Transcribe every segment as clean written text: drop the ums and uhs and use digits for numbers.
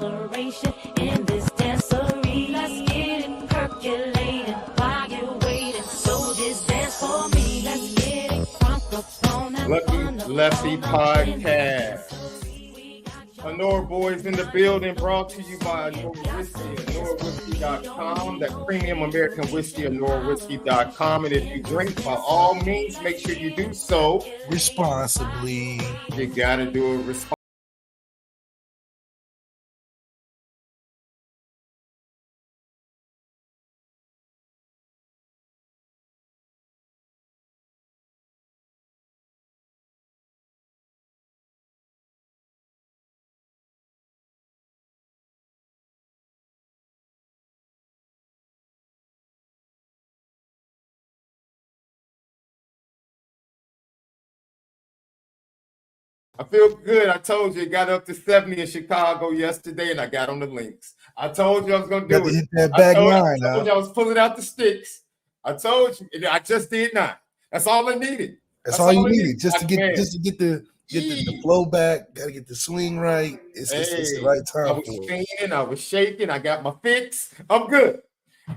acceleration in this dancery. Let's get it percolating while you're waiting. So just dance for me. Let's get it crunk up on that Lefty podcast. Onora Boys in the building, brought to you by Onora Whiskey, OnoraWhiskey.com. That premium American whiskey, OnoraWhiskey.com. And if you drink, by all means, make sure you do so responsibly. You gotta do it responsibly. I feel good. I told you it got up to 70 in Chicago yesterday, and I got on the links. I told you I was going to do it. Hit that back I told you I was pulling out the sticks. I told you, and I just did not. That's all I needed. That's all you needed, just to get the flow back. Got to get the swing right. It's the right time. I was spinning. I was shaking. I got my fix. I'm good.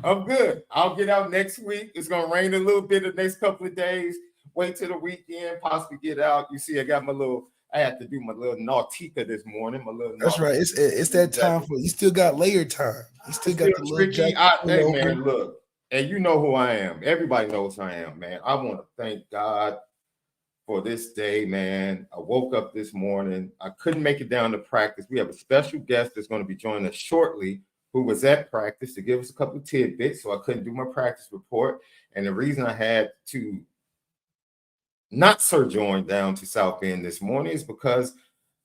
I'll get out next week. It's going to rain a little bit the next couple of days. Wait till the weekend, possibly get out. You see, I had to do my little nautica this morning. That's right. It's that time for you. Still got layer time. You still got the little tricky. Hey man, look, and you know who I am. Everybody knows who I am, man. I want to thank God for this day, man. I woke up this morning. I couldn't make it down to practice. We have a special guest that's going to be joining us shortly, who was at practice to give us a couple of tidbits. So I couldn't do my practice report, and the reason I had to not sojourn down to South Bend this morning is because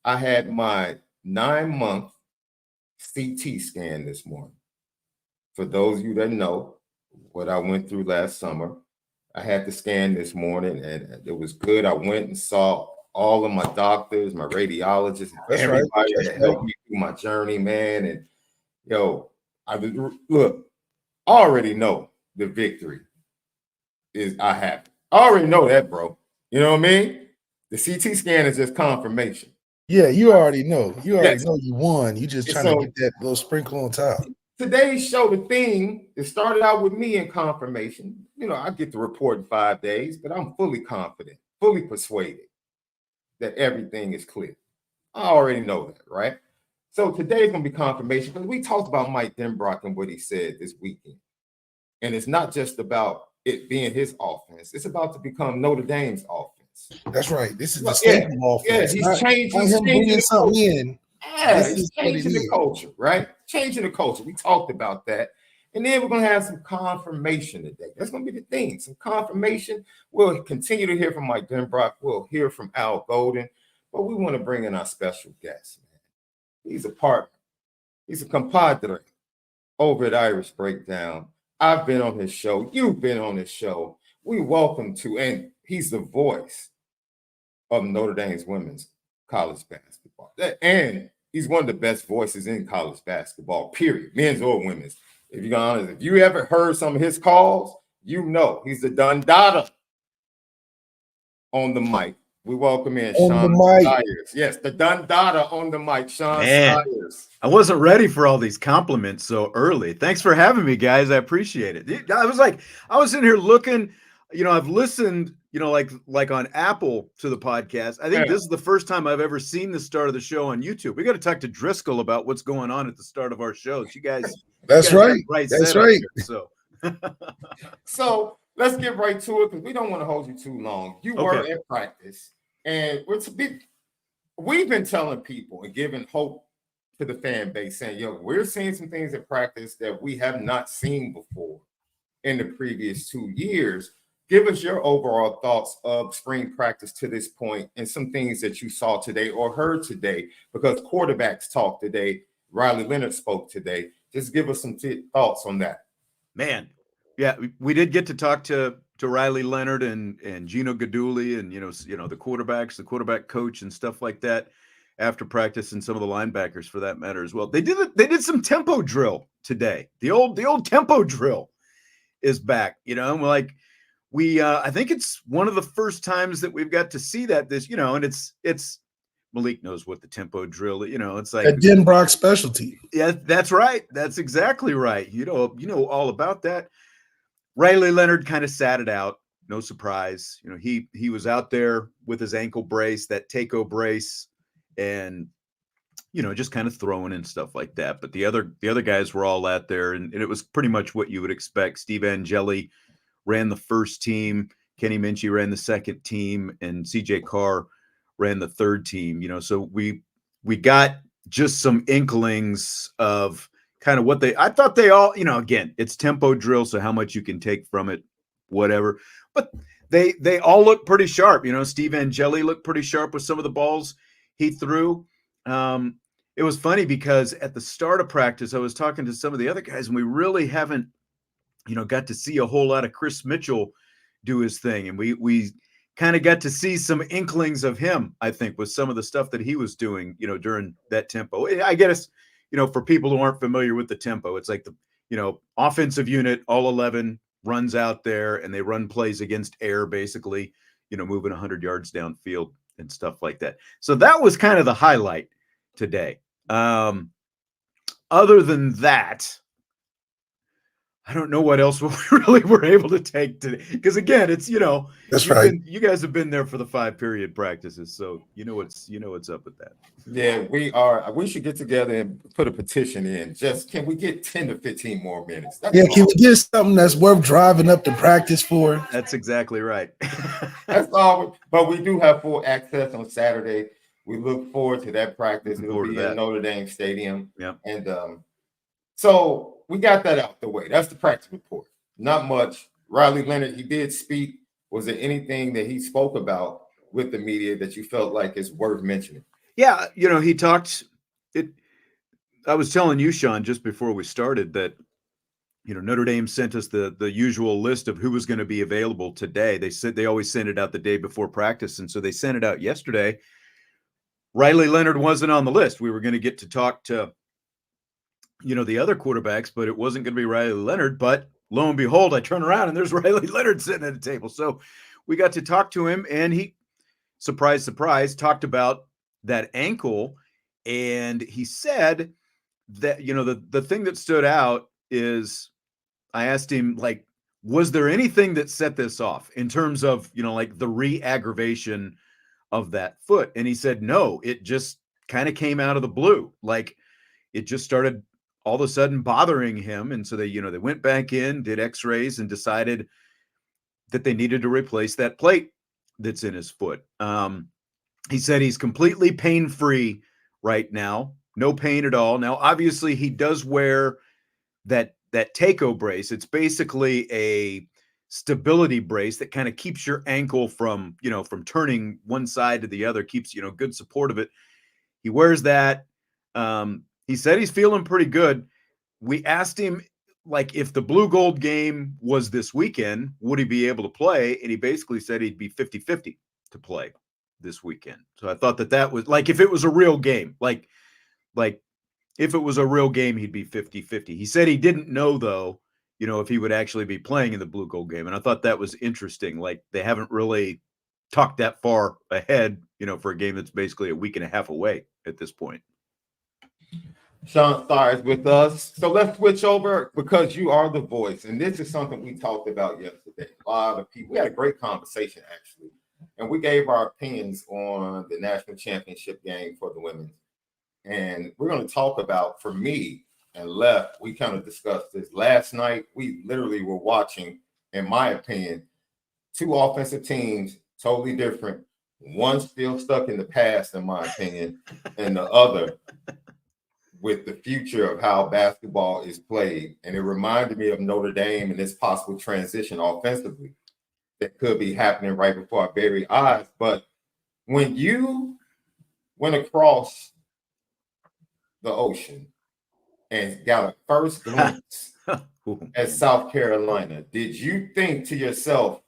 I had my 9-month CT scan this morning. For those of you that know what I went through last summer, I had the scan this morning and it was good. I went and saw all of my doctors, my radiologists, everybody that helped me through my journey, man. And I already know the victory is I have it. I already know that, bro. You know what I mean? The CT scan is just confirmation. Yeah, you already know. You already know you won. You just trying to get that little sprinkle on top. Today's show, the theme, it started out with me in confirmation. I get the report in 5 days, but I'm fully confident, fully persuaded that everything is clear. I already know that, right? So today's going to be confirmation because we talked about Mike Denbrock and what he said this weekend. And it's not just about it being his offense. It's about to become Notre Dame's offense. That's right. This is the staple offense. Yeah, he's changing something in. Yeah, he's changing the culture, right? Changing the culture. We talked about that. And then we're going to have some confirmation today. That's going to be the thing. Some confirmation. We'll continue to hear from Mike Denbrock. We'll hear from Al Golden. But we want to bring in our special guest, man. He's a partner. He's a compadre over at Irish Breakdown. I've been on his show. You've been on his show. We welcome to, and he's the voice of Notre Dame's women's college basketball. And he's one of the best voices in college basketball, period, men's or women's. If you're honest, if you ever heard some of his calls, he's the Dundada on the mic. We welcome in Shaun Myers. Yes, the Dundada on the mic, Shaun Myers. I wasn't ready for all these compliments so early. Thanks for having me, guys. I appreciate it. I was in here looking, I've listened, like on Apple to the podcast. I think this is the first time I've ever seen the start of the show on YouTube. We got to talk to Driscoll about what's going on at the start of our shows. You guys. That's right. That's right. Here, so let's get right to it because we don't want to hold you too long. You were in practice, and we've been telling people and giving hope to the fan base, saying, we're seeing some things in practice that we have not seen before in the previous 2 years. Give us your overall thoughts of spring practice to this point and some things that you saw today or heard today, because quarterbacks talked today. Riley Leonard spoke today. Just give us some thoughts on that. Man, yeah, we did get to talk to Riley Leonard and Gino Guidugli and the quarterbacks, the quarterback coach and stuff like that after practice, and some of the linebackers for that matter as well. They did some tempo drill today. The old tempo drill is back. And I think it's one of the first times that we've got to see that and it's Malik knows what the tempo drill, it's like a Jim Brock specialty. Yeah, that's right. That's exactly right. You know all about that. Riley Leonard kind of sat it out. No surprise. He was out there with his ankle brace, that Takeo brace, and just kind of throwing and stuff like that. But the other guys were all out there, and it was pretty much what you would expect. Steve Angeli ran the first team, Kenny Minchie ran the second team, and CJ Carr ran the third team. So we got just some inklings of kind of what I thought they all, again, it's tempo drill, so how much you can take from it, whatever. But they all look pretty sharp. Steve Angeli looked pretty sharp with some of the balls he threw. It was funny because at the start of practice, I was talking to some of the other guys, and we really haven't, got to see a whole lot of Chris Mitchell do his thing. And we kind of got to see some inklings of him, I think, with some of the stuff that he was doing, during that tempo. I guess, for people who aren't familiar with the tempo, it's like the, offensive unit, all 11 runs out there and they run plays against air, basically, moving 100 yards downfield and stuff like that. So that was kind of the highlight today. Other than that, I don't know what else we really were able to take today. Because again, it's That's right. You guys have been there for the 5-period practices, so what's up with that. Yeah, we are. We should get together and put a petition in. Just can we get 10 to 15 more minutes? That's Can we get something that's worth driving up to practice for? That's exactly right. That's all. But we do have full access on Saturday. We look forward to that practice. It'll be in Notre Dame Stadium. Yeah. And so we got that out the way. That's the practice report. Not much. Riley Leonard, he did speak. Was there anything that he spoke about with the media that you felt like is worth mentioning? Yeah, he talked. I was telling you, Sean, just before we started that, Notre Dame sent us the usual list of who was going to be available today. They said they always send it out the day before practice, and so they sent it out yesterday. Riley Leonard wasn't on the list. We were going to get to talk to, the other quarterbacks, but it wasn't going to be Riley Leonard. But lo and behold, I turn around and there's Riley Leonard sitting at the table. So we got to talk to him, and he, surprise, surprise, talked about that ankle. And he said that, the thing that stood out is I asked him, like, was there anything that set this off in terms of, like the re-aggravation of that foot? And he said, no, it just kind of came out of the blue. Like it just started all of a sudden bothering him. And so they went back in, did x-rays, and decided that they needed to replace that plate that's in his foot. He said he's completely pain-free right now. No pain at all. Now, obviously he does wear that Takeo brace. It's basically a stability brace that kind of keeps your ankle from turning one side to the other, keeps, good support of it. He wears that. He said he's feeling pretty good. We asked him, like, if the blue gold game was this weekend, would he be able to play? And he basically said he'd be 50-50 to play this weekend. So I thought that was like, if it was a real game, like if it was a real game, he'd be 50-50. He said he didn't know, though, if he would actually be playing in the blue gold game. And I thought that was interesting. Like, they haven't really talked that far ahead, for a game that's basically a week and a half away at this point. Sean Starr is with us. So let's switch over, because you are the voice. And this is something we talked about yesterday. A lot of people, we had a great conversation, actually. And we gave our opinions on the national championship game for the women. And we're going to talk about, for me and Left, we kind of discussed this. Last night, we literally were watching, in my opinion, two offensive teams, totally different. One still stuck in the past, in my opinion, and the other with the future of how basketball is played. And it reminded me of Notre Dame and this possible transition offensively that could be happening right before our very eyes. But when you went across the ocean and got a first glimpse at South Carolina, did you think to yourself,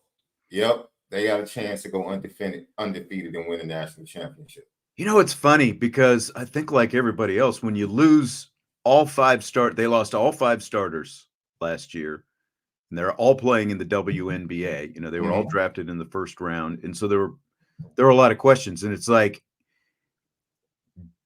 yep, they got a chance to go undefeated and win a national championship? It's funny because I think, like everybody else, when you lose all they lost all 5 starters last year, and they're all playing in the WNBA. They were all drafted in the first round. And so there were a lot of questions. And it's like,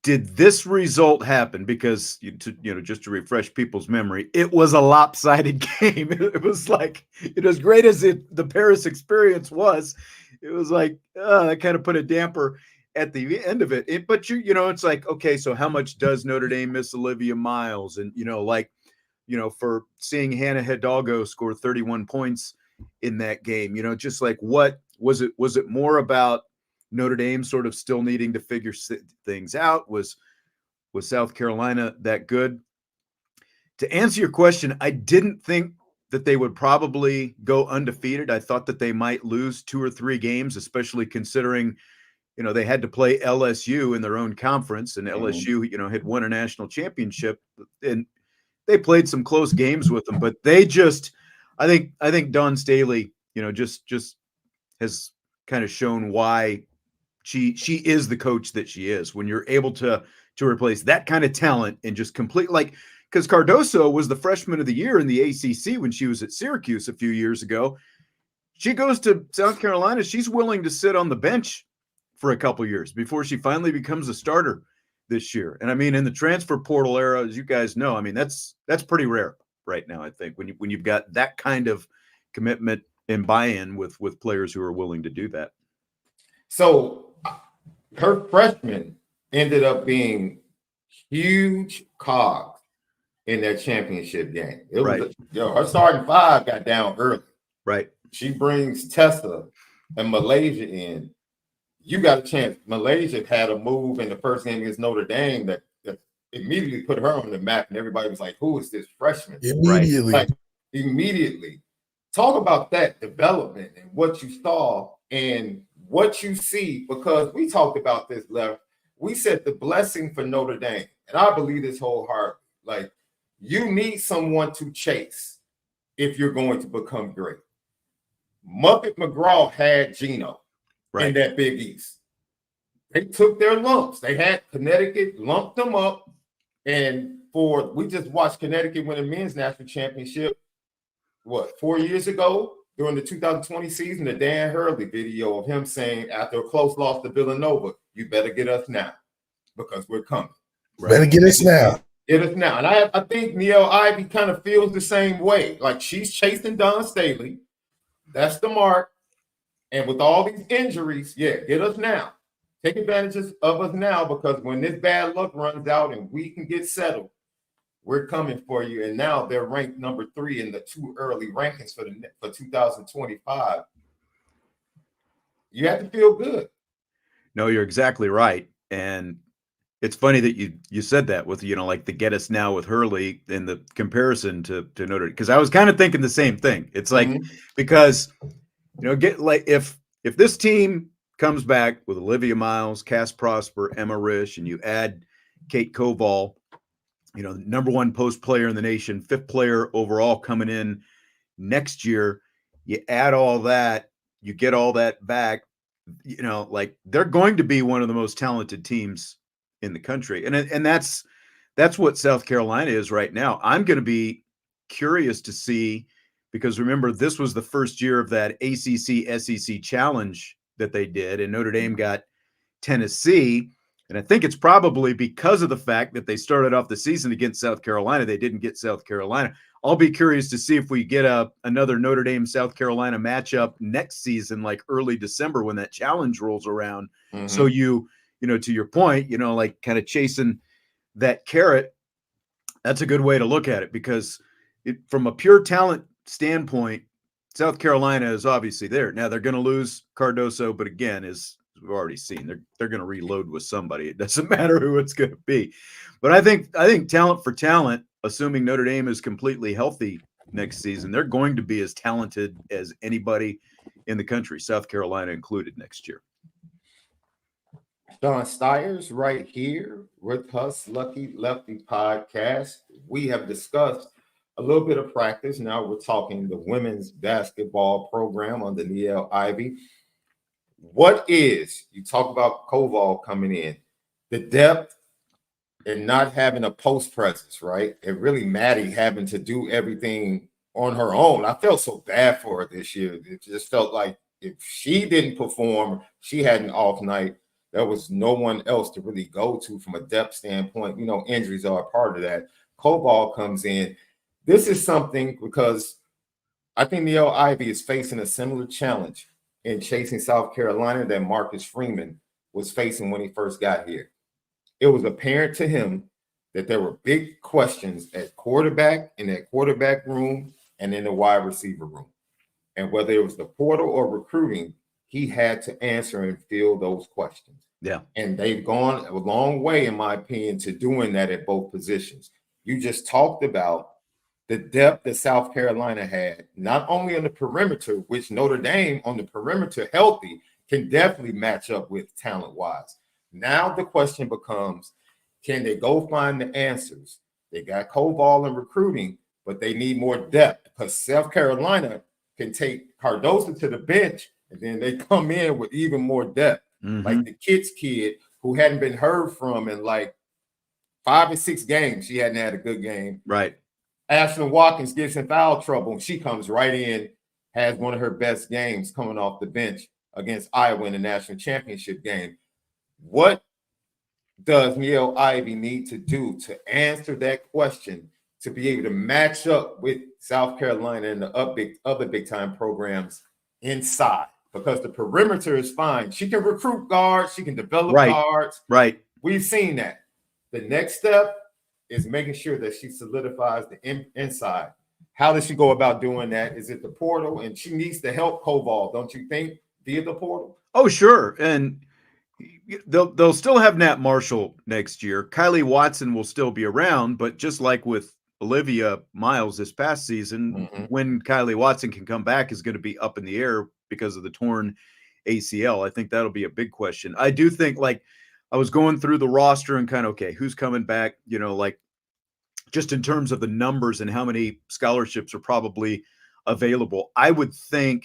did this result happen? Because just to refresh people's memory, it was a lopsided game. It was like, as great as the Paris experience was, it was like that kind of put a damper at the end of it. But it's like, okay, so how much does Notre Dame miss Olivia Miles? And for seeing Hannah Hidalgo score 31 points in that game, just like, what was it? Was it more about Notre Dame sort of still needing to figure things out? Was South Carolina that good? To answer your question, I didn't think that they would probably go undefeated. I thought that they might lose 2 or 3 games, especially considering, they had to play LSU in their own conference, and LSU, had won a national championship, and they played some close games with them. But they just, I think Dawn Staley, just has kind of shown why she is the coach that she is, when you're able to replace that kind of talent and just complete, like, because Cardoso was the freshman of the year in the ACC when she was at Syracuse a few years ago. She goes to South Carolina. She's willing to sit on the bench for a couple years before she finally becomes a starter this year. And I mean, in the transfer portal era, as you guys know, I mean, that's pretty rare right now, I think, when you've got that kind of commitment and buy-in with players who are willing to do that. So her freshman ended up being huge cogs in that championship game. It was her starting 5 got down early. Right. She brings Tessa and Malaysia in. You got a chance. Malaysia had a move in the first game against Notre Dame that immediately put her on the map, and everybody was like, "Who is this freshman?" Immediately. Like, immediately. Talk about that development and what you saw and what you see, because we talked about this, Left. We said the blessing for Notre Dame, and I believe this wholeheartedly. Like, you need someone to chase if you're going to become great. Muppet McGraw had Gino in that Big East. They took their lumps. They had Connecticut lumped them up, and we just watched Connecticut win a men's national championship. 4 years ago? During the 2020 season, the Dan Hurley video of him saying after a close loss to Villanova, "You better get us now because we're coming." Better get us now. Get us now. And I think Niele Ivey kind of feels the same way. Like, she's chasing Dawn Staley. That's the mark. And with all these injuries, get us now. Take advantage of us now, because when this bad luck runs out and we can get settled, we're coming for you. And now they're ranked number 3 in the 2 early rankings for 2025. You have to feel good. No, you're exactly right. And it's funny that you said that with, like the get us now with Hurley in the comparison to Notre Dame, because I was kind of thinking the same thing. It's like, because, if this team comes back with Olivia Miles, Cass Prosper, Emma Risch, and you add Kate Koval, number 1 post player in the nation, 5th player overall coming in next year, you add all that, you get all that back, like, they're going to be one of the most talented teams in the country. And that's what South Carolina is right now. I'm going to be curious to see, because remember, this was the first year of that ACC SEC challenge that they did, and Notre Dame got Tennessee. And I think it's probably because of the fact that they started off the season against South Carolina. They didn't get South Carolina. I'll be curious to see if we get another Notre Dame South Carolina matchup next season, like early December, when that challenge rolls around. So to your point, like, kind of chasing that carrot, that's a good way to look at it, because from a pure talent standpoint, South Carolina is obviously there. Now they're going to lose Cardoso, but again, as we've already seen, they're going to reload with somebody. It doesn't matter who it's going to be. But I think talent for talent, assuming Notre Dame is completely healthy next season, they're going to be as talented as anybody in the country, South Carolina included, next year. Sean Stiers right here with us, Lucky Lefty Podcast. We have discussed a little bit of practice. Now we're talking the women's basketball program under Niele Ivey. You talk about Koval coming in, the depth and not having a post presence, right? And really Maddie having to do everything on her own. I felt so bad for her this year. It just felt like if she didn't perform, she had an off night, there was no one else to really go to from a depth standpoint. You know, injuries are a part of that. Koval comes in. This is something because I think Niele Ivey is facing a similar challenge in chasing South Carolina that Marcus Freeman was facing when he first got here. It was apparent to him that there were big questions at quarterback, in that quarterback room, and in the wide receiver room. And whether it was the portal or recruiting, he had to answer and fill those questions. Yeah. And they've gone a long way, in my opinion, to doing that at both positions. You just talked about the depth that South Carolina had, not only on the perimeter, which Notre Dame on the perimeter healthy can definitely match up with talent-wise. Now the question becomes, can they go find the answers? They got Koval in recruiting, but they need more depth because South Carolina can take Cardoso to the bench, and then they come in with even more depth. Like the Kitts kid who hadn't been heard from in like 5 or 6 games. She hadn't had a good game. Right. Ashlyn Watkins gets in foul trouble, and she comes right in, has one of her best games coming off the bench against Iowa in the national championship game. What does Niele Ivey need to do to answer that question to be able to match up with South Carolina and the other big-time programs inside? Because the perimeter is fine. She can recruit guards. She can develop guards. Right. We've seen that. The next step is making sure that she solidifies the inside. How does she go about doing that? Is it the portal? And she needs to help Koval, don't you think, via the portal? Oh, sure. And they'll still have Nat Marshall next year. Kylie Watson will still be around, but just like with Olivia Miles this past season, when Kylie Watson can come back is going to be up in the air because of the torn ACL. I think that'll be a big question. I do think, like, I was going through the roster and kind of, okay, who's coming back, you know, like just in terms of the numbers and how many scholarships are probably available. I would think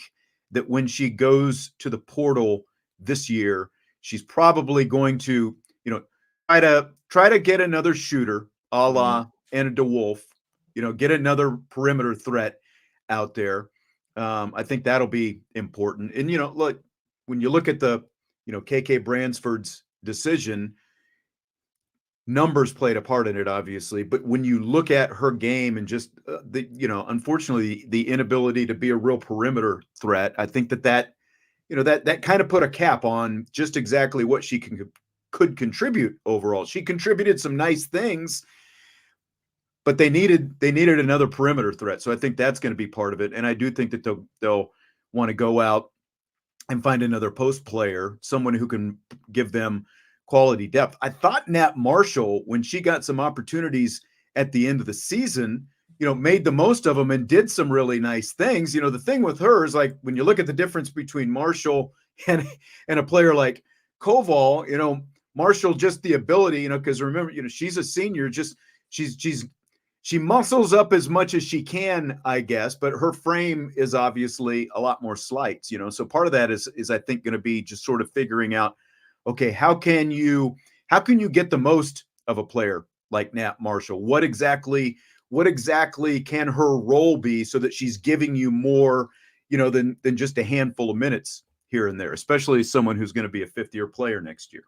that when she goes to the portal this year, she's probably going to, you know, try to get another shooter a la Anna DeWolf, you know, get another perimeter threat out there. I think that'll be important. And, you know, look, when you look at the, you know, KK Bransford's decision, numbers played a part in it, obviously. But when you look at her game and just the, you know, unfortunately, the inability to be a real perimeter threat, I think that you know, that kind of put a cap on just exactly what she could contribute overall. She contributed some nice things, but they needed another perimeter threat. So I think that's going to be part of it. And I do think that they'll want to go out and find another post player, someone who can give them quality depth. I thought Nat Marshall, when she got some opportunities at the end of the season, you know, made the most of them and did some really nice things. You know, the thing with her is, like, when you look at the difference between Marshall and a player like Koval, you know, Marshall, just the ability, you know, because remember, you know, she's a senior, just she muscles up as much as she can, I guess, but her frame is obviously a lot more slight, you know. So part of that is I think going to be just sort of figuring out, okay, how can you get the most of a player like Nat Marshall? What exactly can her role be so that she's giving you more, you know, than just a handful of minutes here and there, especially someone who's going to be a fifth-year player next year.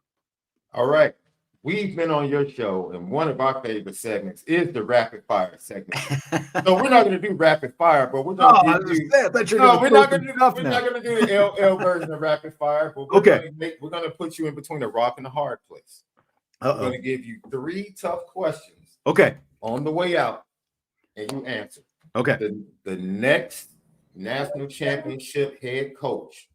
All right. We've been on your show, and one of our favorite segments is the rapid fire segment. So we're not going to do rapid fire, but we're going to we're not going to do the L version of rapid fire, but we're going to put you in between a rock and a hard place. We're going to give you 3 tough questions. Okay. On the way out, and you answer. Okay. The next national championship head coach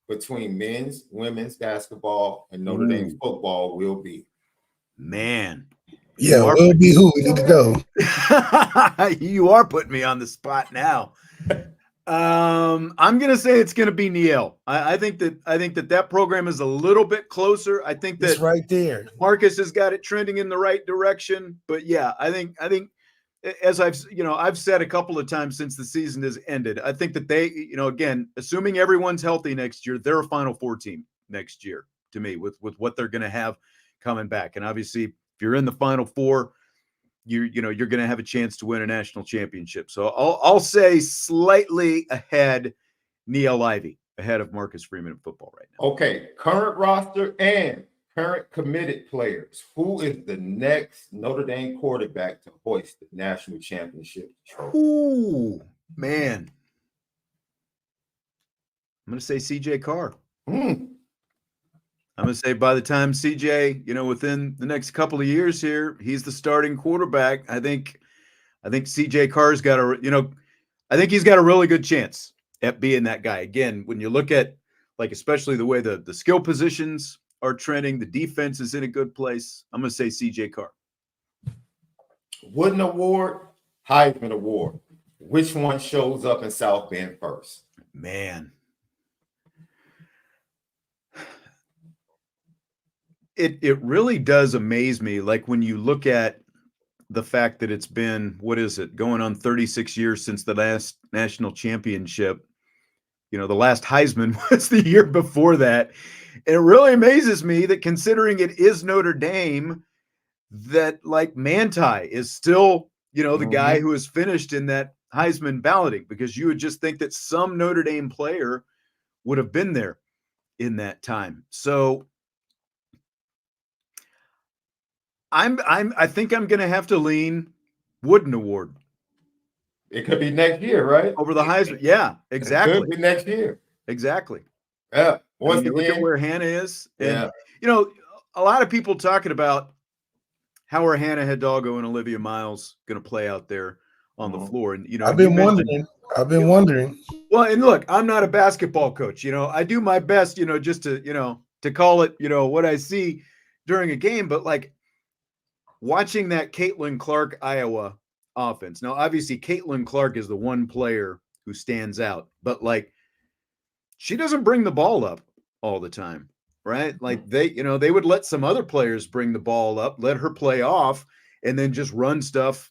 between men's, women's basketball, and Notre Dame football will be. Man. Yeah, will be who? We need to know. You are putting me on the spot now. I'm gonna say it's gonna be Niele. I think that program is a little bit closer. I think that it's right there. Marcus has got it trending in the right direction. But yeah, I think as I've said a couple of times since the season has ended, I think that they, you know, again, assuming everyone's healthy next year, they're a Final Four team next year to me with what they're going to have coming back. And obviously, if you're in the Final Four, you're going to have a chance to win a national championship. So I'll say slightly ahead Niele Ivey ahead of Marcus Freeman in football right now. Okay, current roster and current committed players. Who is the next Notre Dame quarterback to hoist the national championship trophy? Ooh, man. I'm going to say CJ Carr. Hmm. I'm going to say by the time CJ, within the next couple of years here, he's the starting quarterback. I think CJ Carr's got I think he's got a really good chance at being that guy. Again, when you look at especially the way the skill positions are trending, the defense is in a good place. I'm going to say CJ Carr. Wooden Award, Heisman Award. Which one shows up in South Bend first? Man. It really does amaze me. Like when you look at the fact that it's been, going on 36 years since the last national championship. The last Heisman was the year before that. And it really amazes me that considering it is Notre Dame, that Manti is still, the guy who has finished in that Heisman balloting, because you would just think that some Notre Dame player would have been there in that time. So I think I'm going to have to lean Wooden Award. It could be next year, right? Over the Heisman. Yeah, exactly. It could be next year. Exactly. Yeah. Once you look at where Hannah is. And, a lot of people talking about how are Hannah Hidalgo and Olivia Miles going to play out there on the floor. And, I've been wondering. Well, and look, I'm not a basketball coach. I do my best, just to call it, what I see during a game. But watching that Caitlin Clark, Iowa offense. Now, obviously, Caitlin Clark is the one player who stands out, but she doesn't bring the ball up all the time, right? They would let some other players bring the ball up, let her play off, and then just run stuff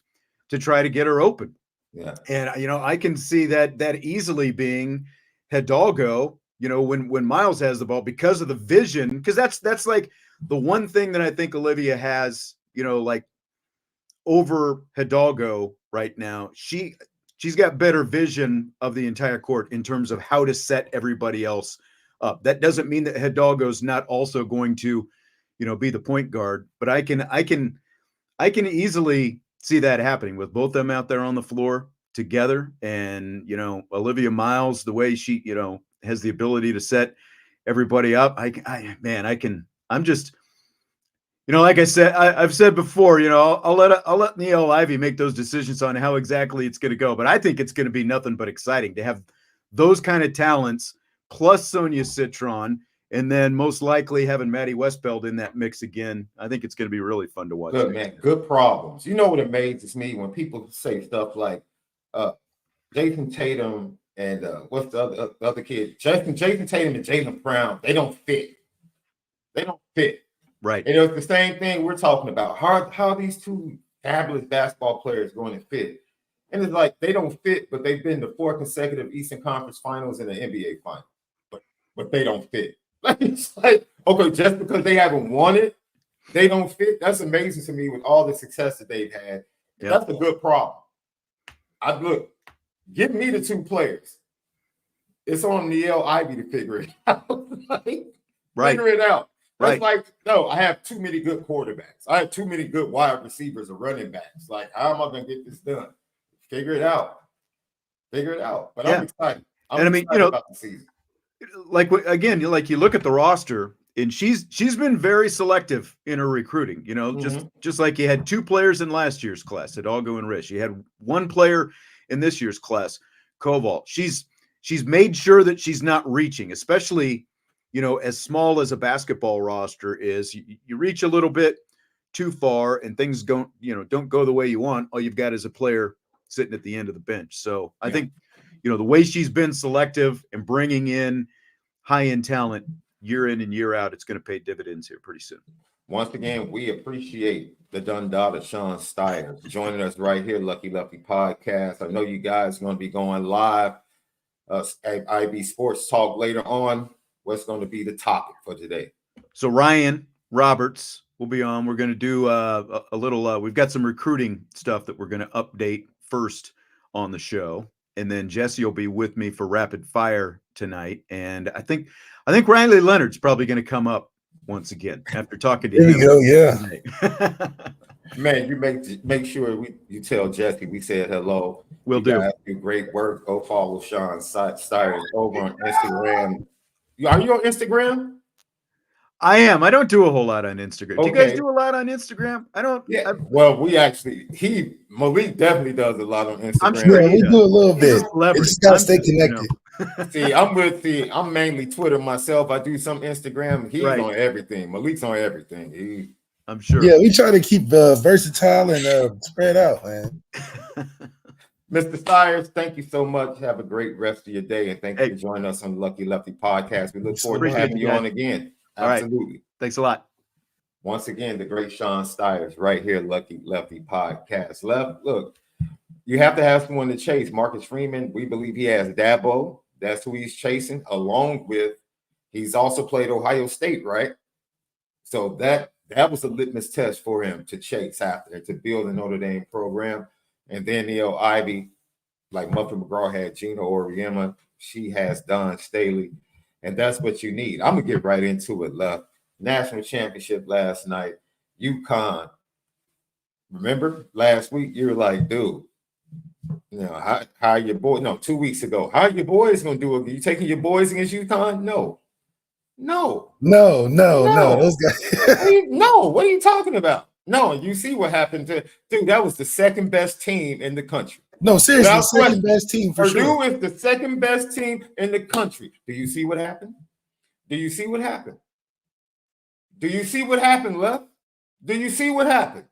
to try to get her open. Yeah. And, I can see that easily being Hidalgo, when Miles has the ball, because of the vision, because that's the one thing that I think Olivia has, over Hidalgo right now. She's got better vision of the entire court in terms of how to set everybody else up. That doesn't mean that Hidalgo's not also going to, be the point guard, but I can easily see that happening with both them out there on the floor together. And, Olivia Miles, the way she, has the ability to set everybody up. I'm just, like I said, I've said before, I'll let Neil Ivey make those decisions on how exactly it's going to go. But I think it's going to be nothing but exciting to have those kind of talents plus Sonia Citron, and then most likely having Maddie Westbeld in that mix again. I think it's going to be really fun to watch. Good, man. Good problems. You know what amazes me when people say stuff like Jason Tatum and what's the other kid? Jason Tatum and Jaylen Brown. They don't fit. Right. It's the same thing we're talking about. How these two fabulous basketball players going to fit? And it's they don't fit, but they've been to 4 consecutive Eastern Conference Finals and the NBA Finals. But they don't fit. It's okay, just because they haven't won it, they don't fit. That's amazing to me with all the success that they've had. Yep. That's a good problem. Give me the 2 players. It's on Neil Ivey to figure it out. Figure it out. That's no, I have too many good quarterbacks. I have too many good wide receivers or running backs. How am I going to get this done? Figure it out. But I'm excited. I'm excited about the season. Again, you look at the roster, and she's been very selective in her recruiting. Just like you had 2 players in last year's class, Hidalgo and Rish. You had 1 player in this year's class, Koval. She's made sure that she's not reaching, especially as small as a basketball roster is. You reach a little bit too far, and things don't go the way you want. All you've got is a player sitting at the end of the bench. So I think the way she's been selective and bringing in high-end talent year in and year out, it's going to pay dividends here pretty soon. Once again, we appreciate the Dundada Shaun Stiers joining us right here, Lucky Lefty Podcast. I know you guys are going to be going live at IB Sports Talk later on. What's going to be the topic for today? So Ryan Roberts will be on. We're going to do a little, we've got some recruiting stuff that we're going to update first on the show. and then Jesse will be with me for rapid fire tonight. And I think Riley Leonard's probably going to come up once again after talking to There him. we go. Yeah. Man, you make sure you tell Jesse we said hello. Will you do. guys do great work. Go follow Sean Stiers over on Instagram. Are you on Instagram? I am. I don't do a whole lot on Instagram. Do you guys Okay. do a lot on Instagram? I don't. Yeah. Well, Malik definitely does a lot on Instagram. I'm sure Yeah, we do a little bit. Celebrity. Just gotta stay connected. I'm mainly Twitter myself. I do some Instagram. He's Right. on everything. Malik's on everything. I'm sure. Yeah, we try to keep versatile and spread out, man. Mr. Stiers, thank you so much. Have a great rest of your day, and thank you for joining us on the Lucky Lefty podcast. We look forward to having you on again. Absolutely. Right. Thanks a lot. Once again, the great Sean Stiers right here, Lucky Lefty podcast. Look, you have to have someone to chase. Marcus Freeman, we believe he has Dabo. That's who he's chasing, along with he's also played Ohio State, right? So that was a litmus test for him to chase after, to build a Notre Dame program. And then Ivy, like Muffin McGraw had Gina Oriema, she has Don Staley, and that's what you need. I'm gonna get right into it. National championship last night, UConn. Remember last week you were like, dude, how your boy? No, 2 weeks ago, how your boys gonna do it? You taking your boys against UConn? No. Those guys. No, what are you talking about? No, you see what happened to dude. That was the second best team in the country. No, seriously, second best team for Purdue sure. is the second best team in the country. Do you see what happened? Do you see what happened? Do you see what happened, Left? Do you see what happened?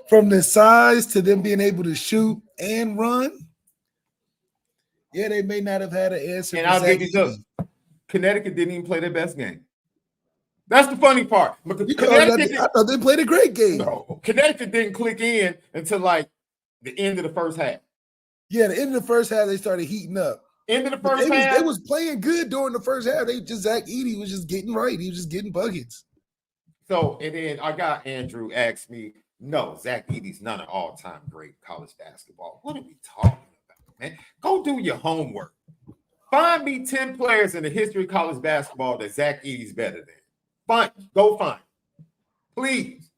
From the size to them being able to shoot and run. Yeah, they may not have had an answer. And I'll give you this. Connecticut didn't even play their best game. That's the funny part. I thought they played a great game. No, Connecticut didn't click in until like the end of the first half. Yeah, the end of the first half, they started heating up. End of the first half. They was playing good during the first half. Zach Edey was just getting right. He was just getting buckets. So, and then I got Andrew asked me, no, Zach Edey's not an all-time great college basketball. What are we talking about, man? Go do your homework. Find me 10 players in the history of college basketball that Zach Edey's better than. Go find. Please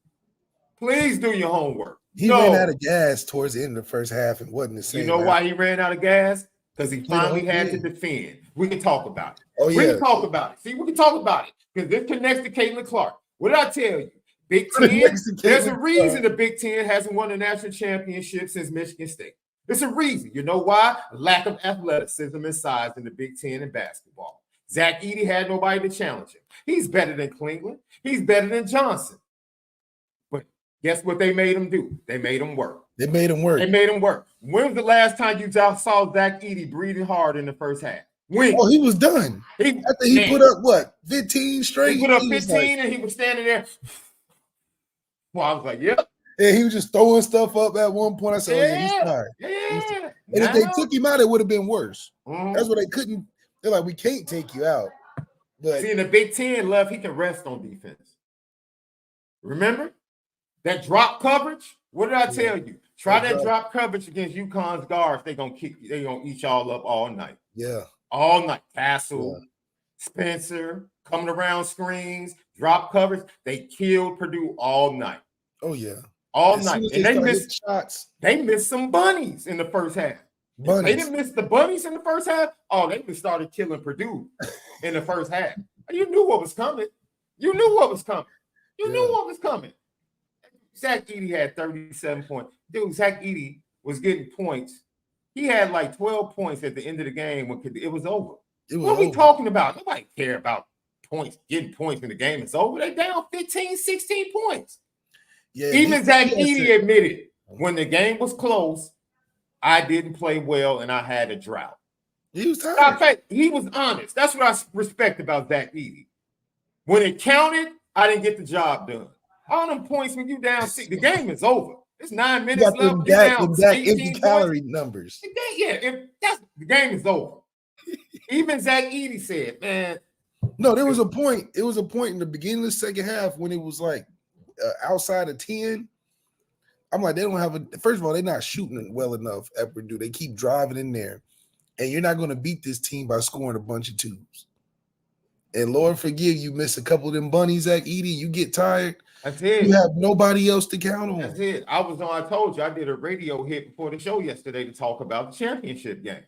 do your homework. He ran out of gas towards the end of the first half and wasn't the same. You know why he ran out of gas? Because he finally had to defend. We can talk about it. Oh, yeah. We can talk about it. See, we can talk about it. Because this connects to Caitlin Clark. What did I tell you? Big Ten, there's a reason the Big Ten hasn't won a national championship since Michigan State. There's a reason. You know why? A lack of athleticism and size in the Big Ten in basketball. Zach Edey had nobody to challenge him. He's better than Klingler. He's better than Johnson. But guess what they made him do? They made him work. They made him work. When was the last time you saw Zach Edey breathing hard in the first half? When? Oh, he was done. After he put up, 15 straight? He put up 15 and he was standing there. Well, I was like, yep. Yeah, he was just throwing stuff up at one point. I said, he's tired. Yeah. And if they took him out, it would have been worse. Mm-hmm. That's what they couldn't. They're like, we can't take you out. But see, in the Big Ten, Love, he can rest on defense. Remember that drop coverage? What did I tell you? Try that drop coverage against UConn's guards. They're gonna kick you. They're gonna eat y'all up all night. Yeah, all night. Castle, Spencer coming around screens, drop coverage. They killed Purdue all night. Oh yeah, all night. And they missed shots. They missed some bunnies in the first half. They didn't miss the bunnies in the first half. Oh, they just started killing Purdue in the first half. You knew what was coming. You knew what was coming. Zach Edey had 37 points. Dude, Zach Edey was getting points. He had like 12 points at the end of the game when it was over. What are we talking about? Nobody care about points, getting points when the game is over. They down 15, 16 points. Yeah, even Zach Edey admitted when the game was close, I didn't play well and I had a drought. He was tired. He was honest. That's what I respect about Zach Edey. When it counted, I didn't get the job done. All them points when you down 6, the game is over. It's 9 minutes left. That empty calorie numbers. The game is over. Even Zach Edey said, man. No, there was a point. It was a point in the beginning of the second half when it was like outside of 10. I'm like, they don't have first of all, they're not shooting well enough at Purdue. They keep driving in there. and you're not going to beat this team by scoring a bunch of twos. And Lord forgive you, miss a couple of them bunnies, Zach Edey. You get tired. That's it. You have nobody else to count on. That's it. I told you, I did a radio hit before the show yesterday to talk about the championship game.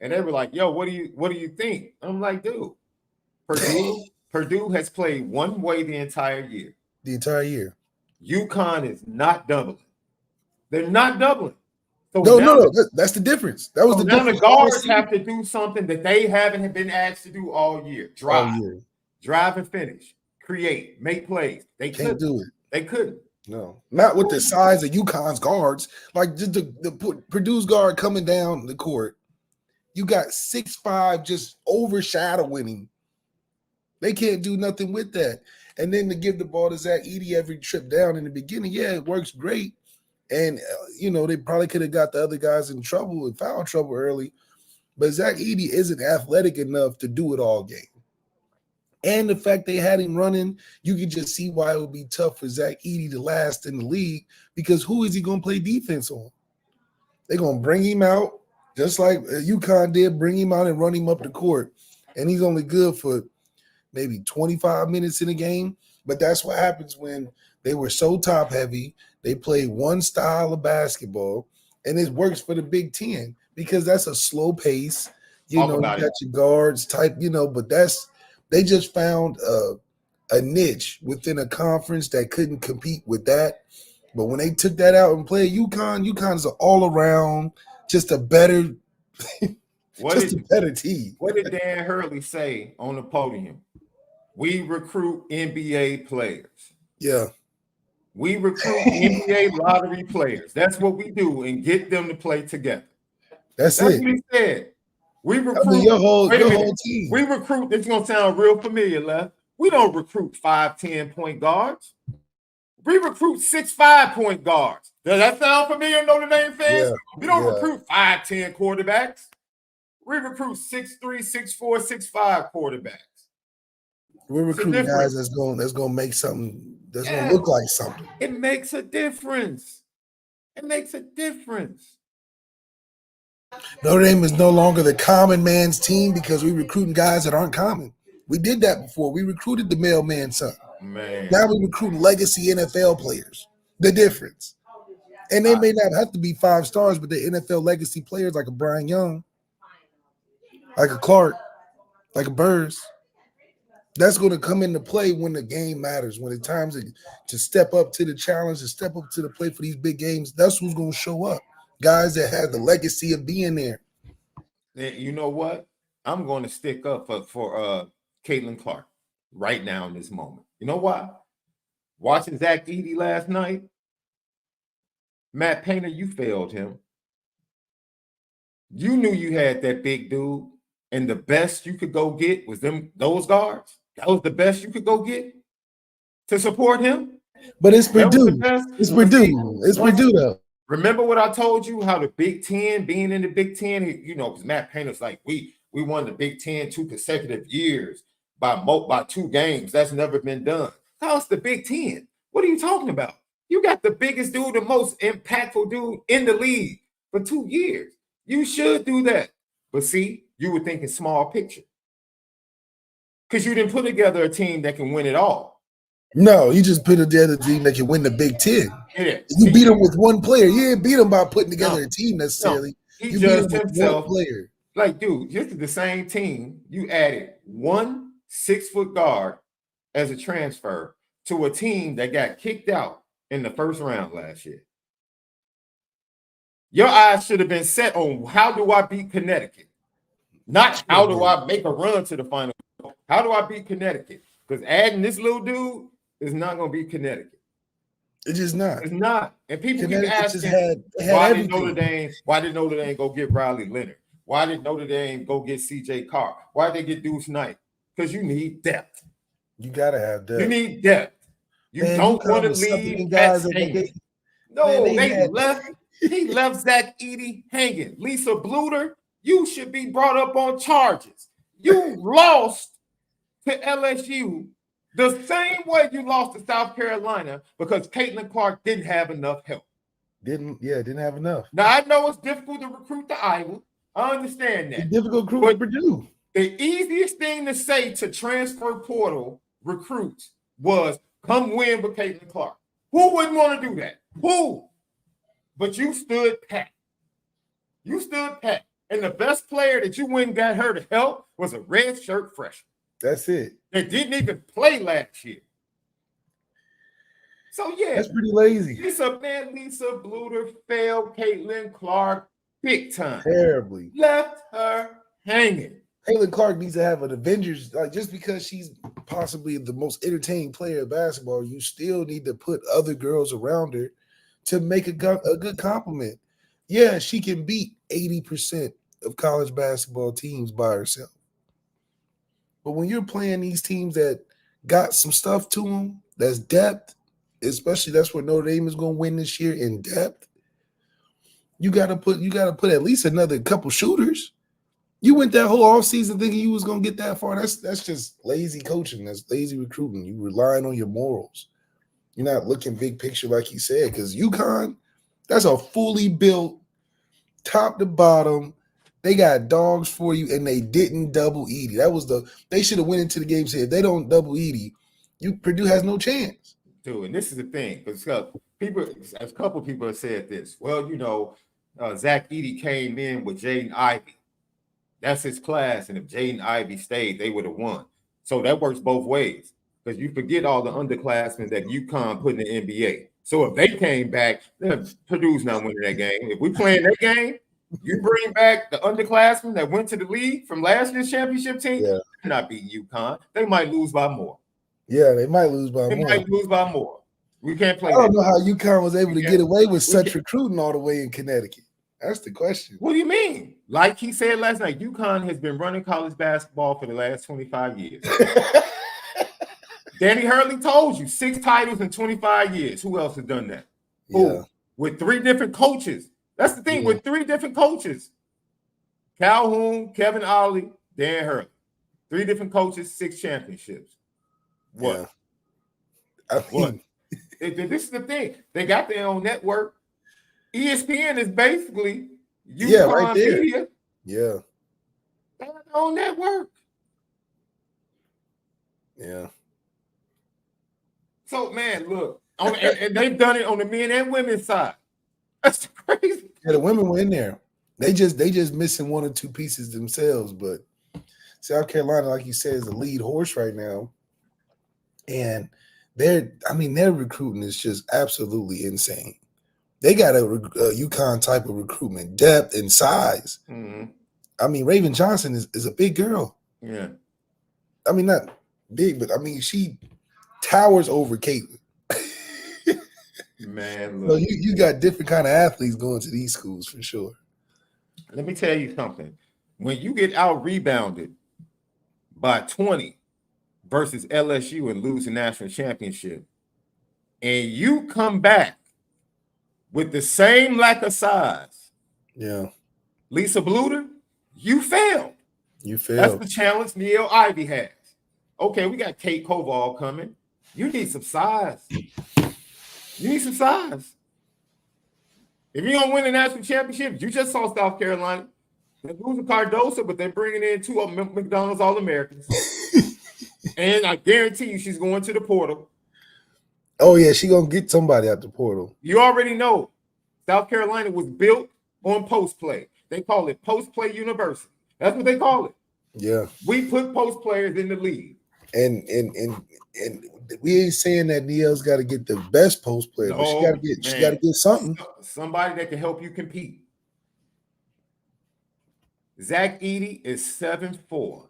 And they were like, yo, what do you think? I'm like, dude, Purdue has played one way the entire year. The entire year. UConn is not doubling. They're not doubling. So no. That's the difference. That was the now difference. The guards have to do something that they haven't been asked to do all year. Drive and finish. Create. Make plays. They can't do it. They couldn't. No. Not with the size of UConn's guards. Like just the Purdue's guard coming down the court. You got 6'5" just overshadowing him. They can't do nothing with that. And then to give the ball to Zach Edey every trip down in the beginning, yeah, it works great. And, they probably could have got the other guys in trouble and foul trouble early. But Zach Edey isn't athletic enough to do it all game. And the fact they had him running, you can just see why it would be tough for Zach Edey to last in the league, because who is he going to play defense on? They're going to bring him out, just like UConn did, bring him out and run him up the court. And he's only good for maybe 25 minutes in a game. But that's what happens when they were so top heavy. They play one style of basketball, and it works for the Big Ten because that's a slow pace. You got your guards type, but they just found a niche within a conference that couldn't compete with that. But when they took that out and played UConn's an all-around, just a better better team. What did Dan Hurley say on the podium? We recruit NBA players. Yeah. We recruit NBA lottery players. That's what we do, and get them to play together. That's what it. he said. We recruit your whole team. We recruit. This is gonna sound real familiar, Left. We don't recruit 5'10" point guards. We recruit 6'5" point guards. Does that sound familiar, Notre Dame fans? Yeah, we don't recruit 5'10" quarterbacks. We recruit 6'3", 6'4", 6'5" quarterbacks. We're recruiting guys that's gonna make something that's gonna look like something. It makes a difference. It makes a difference. Notre Dame is no longer the common man's team because we're recruiting guys that aren't common. We did that before. We recruited the mailman's son. Man. Now we recruit legacy NFL players. The difference. And they may not have to be 5 stars, but the NFL legacy players like a Brian Young, like a Clark, like a Burrs. That's going to come into play when the game matters, when it's time to step up to the challenge, to step up to the plate for these big games. That's who's going to show up. Guys that have the legacy of being there. You know what? I'm going to stick up for Caitlin Clark right now in this moment. You know why? Watching Zach Edey last night, Matt Painter, you failed him. You knew you had that big dude, and the best you could go get was those guards. That was the best you could go get to support him. But it's Purdue. It's Purdue. It's Purdue, though. Remember what I told you? How the Big Ten, being in the Big Ten, because Matt Painter's like, we won the Big Ten 2 consecutive years by 2 games. That's never been done. How's the Big Ten? What are you talking about? You got the biggest dude, the most impactful dude in the league for 2 years. You should do that. But see, you were thinking small picture. Because you didn't put together a team that can win it all. No, you just put together a team that can win the Big Ten. Yeah. You beat them with one player. You didn't beat them by putting together a team necessarily. He you judged beat them with himself. one player. Like, dude, this is the same team. You added 1 6-foot guard as a transfer to a team that got kicked out in the first round last year. Your eyes should have been set on how do I beat Connecticut? Not how do I make a run to the final. How do I beat Connecticut? Because adding this little dude is not going to beat Connecticut. It's just not. It's not. And people keep asking, why did Notre Dame go get Riley Leonard? Why did Notre Dame go get CJ Carr? Why did they get Deuce Knight? Because you need depth. You got to have depth. You need depth. You don't want to leave guys hanging. No, they left. He left Zach Edey hanging. Lisa Bluter, you should be brought up on charges. You lost to LSU the same way you lost to South Carolina because Caitlin Clark didn't have enough help. Didn't have enough. Now, I know it's difficult to recruit to Iowa. I understand It's that. difficult recruit to Purdue. The easiest thing to say to transfer portal recruits was come win with Caitlin Clark. Who wouldn't want to do that? Who? But you stood pat. You stood pat. And the best player that you went and got her to help was a red shirt freshman. That's it. That didn't even play last year. So, yeah. That's pretty lazy. Lisa Bluter failed Caitlin Clark big time. Terribly. Left her hanging. Caitlin Clark needs to have an Avengers. Like, just because she's possibly the most entertaining player of basketball, you still need to put other girls around her to make a good compliment. Yeah, she can beat 80% of college basketball teams by herself. But when you're playing these teams that got some stuff to them, that's depth, especially that's where Notre Dame is going to win this year in depth. You got to put at least another couple shooters. You went that whole offseason thinking you was going to get that far. That's just lazy coaching. That's lazy recruiting. You relying on your morals. You're not looking big picture like you said, because UConn, that's a fully built, top to bottom. They got dogs for you, and they didn't double Edie. They should have went into the game and said, if they don't double Edie, Purdue has no chance. Dude, and this is the thing, because a couple people have said this. Well, Zach Edey came in with Jaden Ivey. That's his class, and if Jaden Ivey stayed, they would have won. So that works both ways, because you forget all the underclassmen that UConn put in the NBA. So if they came back, then Purdue's not winning that game. If we playing that game, you bring back the underclassmen that went to the league from last year's championship team, they're not beating UConn. They might lose by more. Yeah, they might lose by more. We can't play. I don't know how UConn was able to get away with such recruiting all the way in Connecticut. That's the question. What do you mean? Like he said last night, UConn has been running college basketball for the last 25 years. Danny Hurley told you 6 titles in 25 years. Who else has done that? Yeah. Who? With 3 different coaches. That's the thing, with 3 different coaches. Calhoun, Kevin Ollie, Dan Hurley. 3 different coaches, 6 championships. What? Yeah. What? This is the thing. They got their own network. ESPN is basically UConn right there. media. Yeah. They got their own network. Yeah. So, man, look. And they've done it on the men and women's side. That's crazy. Yeah, the women were in there. They just missing 1 or 2 pieces themselves. But South Carolina, like you said, is the lead horse right now. And their recruiting is just absolutely insane. They got a UConn type of recruitment, depth and size. Mm-hmm. I mean, Raven Johnson is a big girl. Yeah. I mean, not big, but I mean, she towers over Caitlin. Man, So look. you got different kind of athletes going to these schools for sure. Let me tell you something. When you get out rebounded by 20 versus LSU and lose the national championship, and you come back with the same lack of size, Yeah, Lisa Bluter, you failed. you That's failed. the challenge Neil Ivey has. Okay, we got Kate Koval coming. You need some size. You need some size. If you're going to win the national championship, you just saw South Carolina. They're losing Cardoso, but they're bringing in 2 McDonald's All-Americans. And I guarantee you she's going to the portal. Oh yeah, she gonna get somebody out the portal. You already know South Carolina was built on post play. They call it post play university. That's what they call it. Yeah, We put post players in the league. and we ain't saying that Neil's got to get the best post player, but she No, got to get something. Somebody that can help you compete. Zach Edey is 7'4".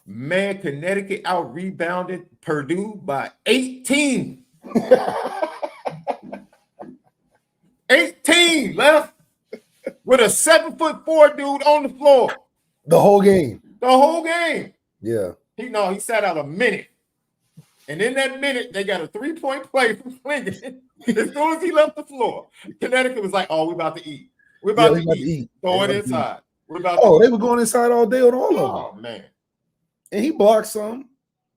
Man, Connecticut out rebounded Purdue by 18. 18 left with a 7'4" dude on the floor. The whole game. The whole game. Yeah. He sat out a minute. And in that minute, they got a 3-point play from Clinton. As soon as he left the floor, Connecticut was like, oh, we're about to eat. We're about to eat. Throw it inside. We're about to they were going inside all day on all of them. Oh, man. And he blocked some,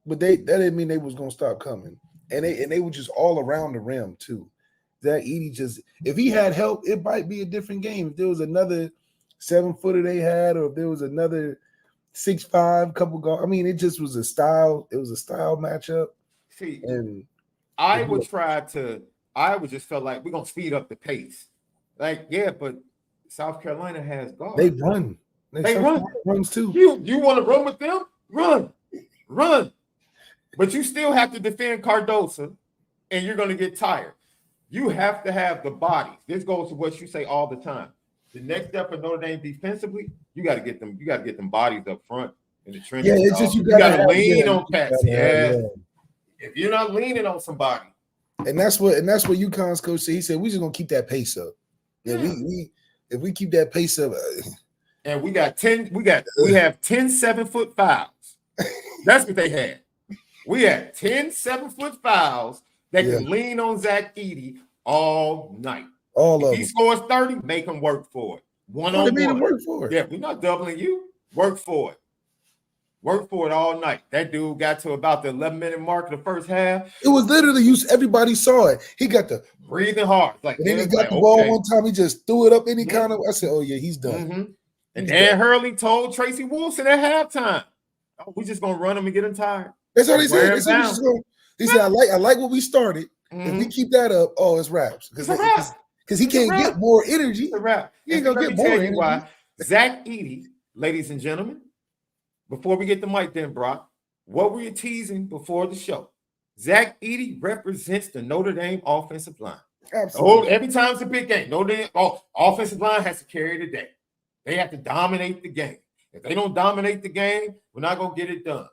but that didn't mean they was gonna stop coming. And they were just all around the rim too. Zach Edey if he had help, it might be a different game. If there was another 7-footer they had, or if there was another 6'5" couple guard. I mean, it just was a style. It was a style matchup. See, And I would just felt like we're gonna speed up the pace. Like, yeah, but South Carolina has guards. they run. They run. Runs too. You want to run with them? Run. But you still have to defend Cardoso, and you're gonna get tired. You have to have the bodies. This goes to what you say all the time. The next step for Notre Dame defensively, you got to get them. You got to get them bodies up front in the trenches. Yeah, it's just you got to lean on Pats. Yeah. Yeah. If you're not leaning on somebody, And that's what UConn's coach said. He said, we're just gonna keep that pace up. Yeah, we if we keep that pace up. And we have 10 7-foot fouls. That's what they had. We had 10 7-foot fouls that can lean on Zach Edey all night. All of If he scores 30, make him work for it. One-on-one. Made him work for it. Yeah, we're not doubling you. Work for it. Work for it all night. That dude got to about the 11-minute mark of the first half. It was literally everybody saw it. He got the breathing hard. Like, and then he got the ball one time. He just threw it up any kind of. I said, "Oh yeah, he's done." Mm-hmm. And Dan Hurley told Tracy Wilson at halftime, "Oh, we're just gonna run him and get him tired." That's what he said. He said, "I like what we started. If we keep that up, it's wraps." Because he can't get more energy. It's a wrap. He ain't gonna get more energy. Why. Zach Edey, ladies and gentlemen, before we get the mic, then Brock, what were you teasing before the show? Zach Edey represents the Notre Dame offensive line. Absolutely. Every time it's a big game, Notre Dame offensive line has to carry the day. They have to dominate the game. If they don't dominate the game, we're not gonna get it done.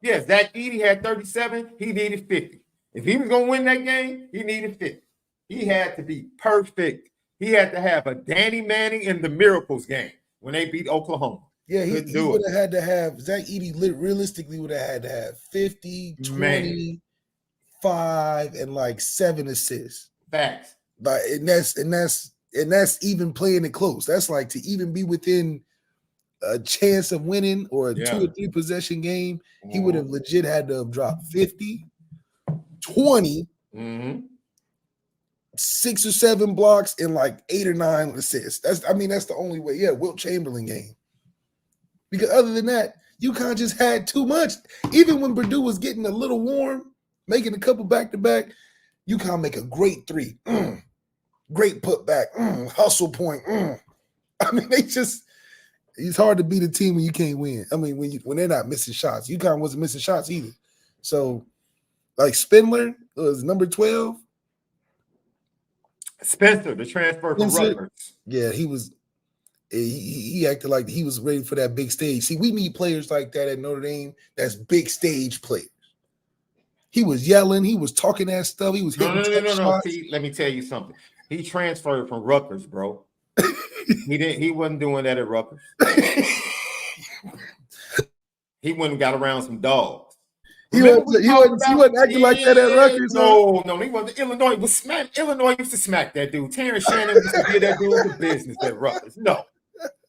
Yeah, Zach Edey had 37. He needed 50. If he was gonna win that game, he needed 50. He had to be perfect. He had to have a Danny Manning in the Miracles game when they beat Oklahoma. Yeah, he would have had to have Zach Edey realistically would have had to have 50, 20, 5, and like 7 assists. Facts. But and that's even playing it close. That's like to even be within a chance of winning or a 2 or 3 possession game, he would have legit had to have dropped 50, 20. 6 or 7 blocks and like 8 or 9 assists. That's the only way. Yeah, Wilt Chamberlain game. Because other than that, UConn just had too much. Even when Purdue was getting a little warm, making a couple back-to-back, UConn make a great 3. Great putback. Hustle point. I mean, it's hard to beat a team when you can't win. I mean, when they're not missing shots. UConn wasn't missing shots either. So, like Spindler was number 12. Spencer, the transfer from Rutgers. Yeah, he was. He acted like he was ready for that big stage. See, we need players like that at Notre Dame. That's big stage players. He was yelling. He was talking that stuff. He was hitting no. See, let me tell you something. He transferred from Rutgers, bro. He wasn't doing that at Rutgers. He went and got around some dogs. He wasn't acting like that at Rutgers. No, he wasn't. Illinois was smack. Illinois used to smack that dude. Terrence Shannon used to give that dude the business at Rutgers.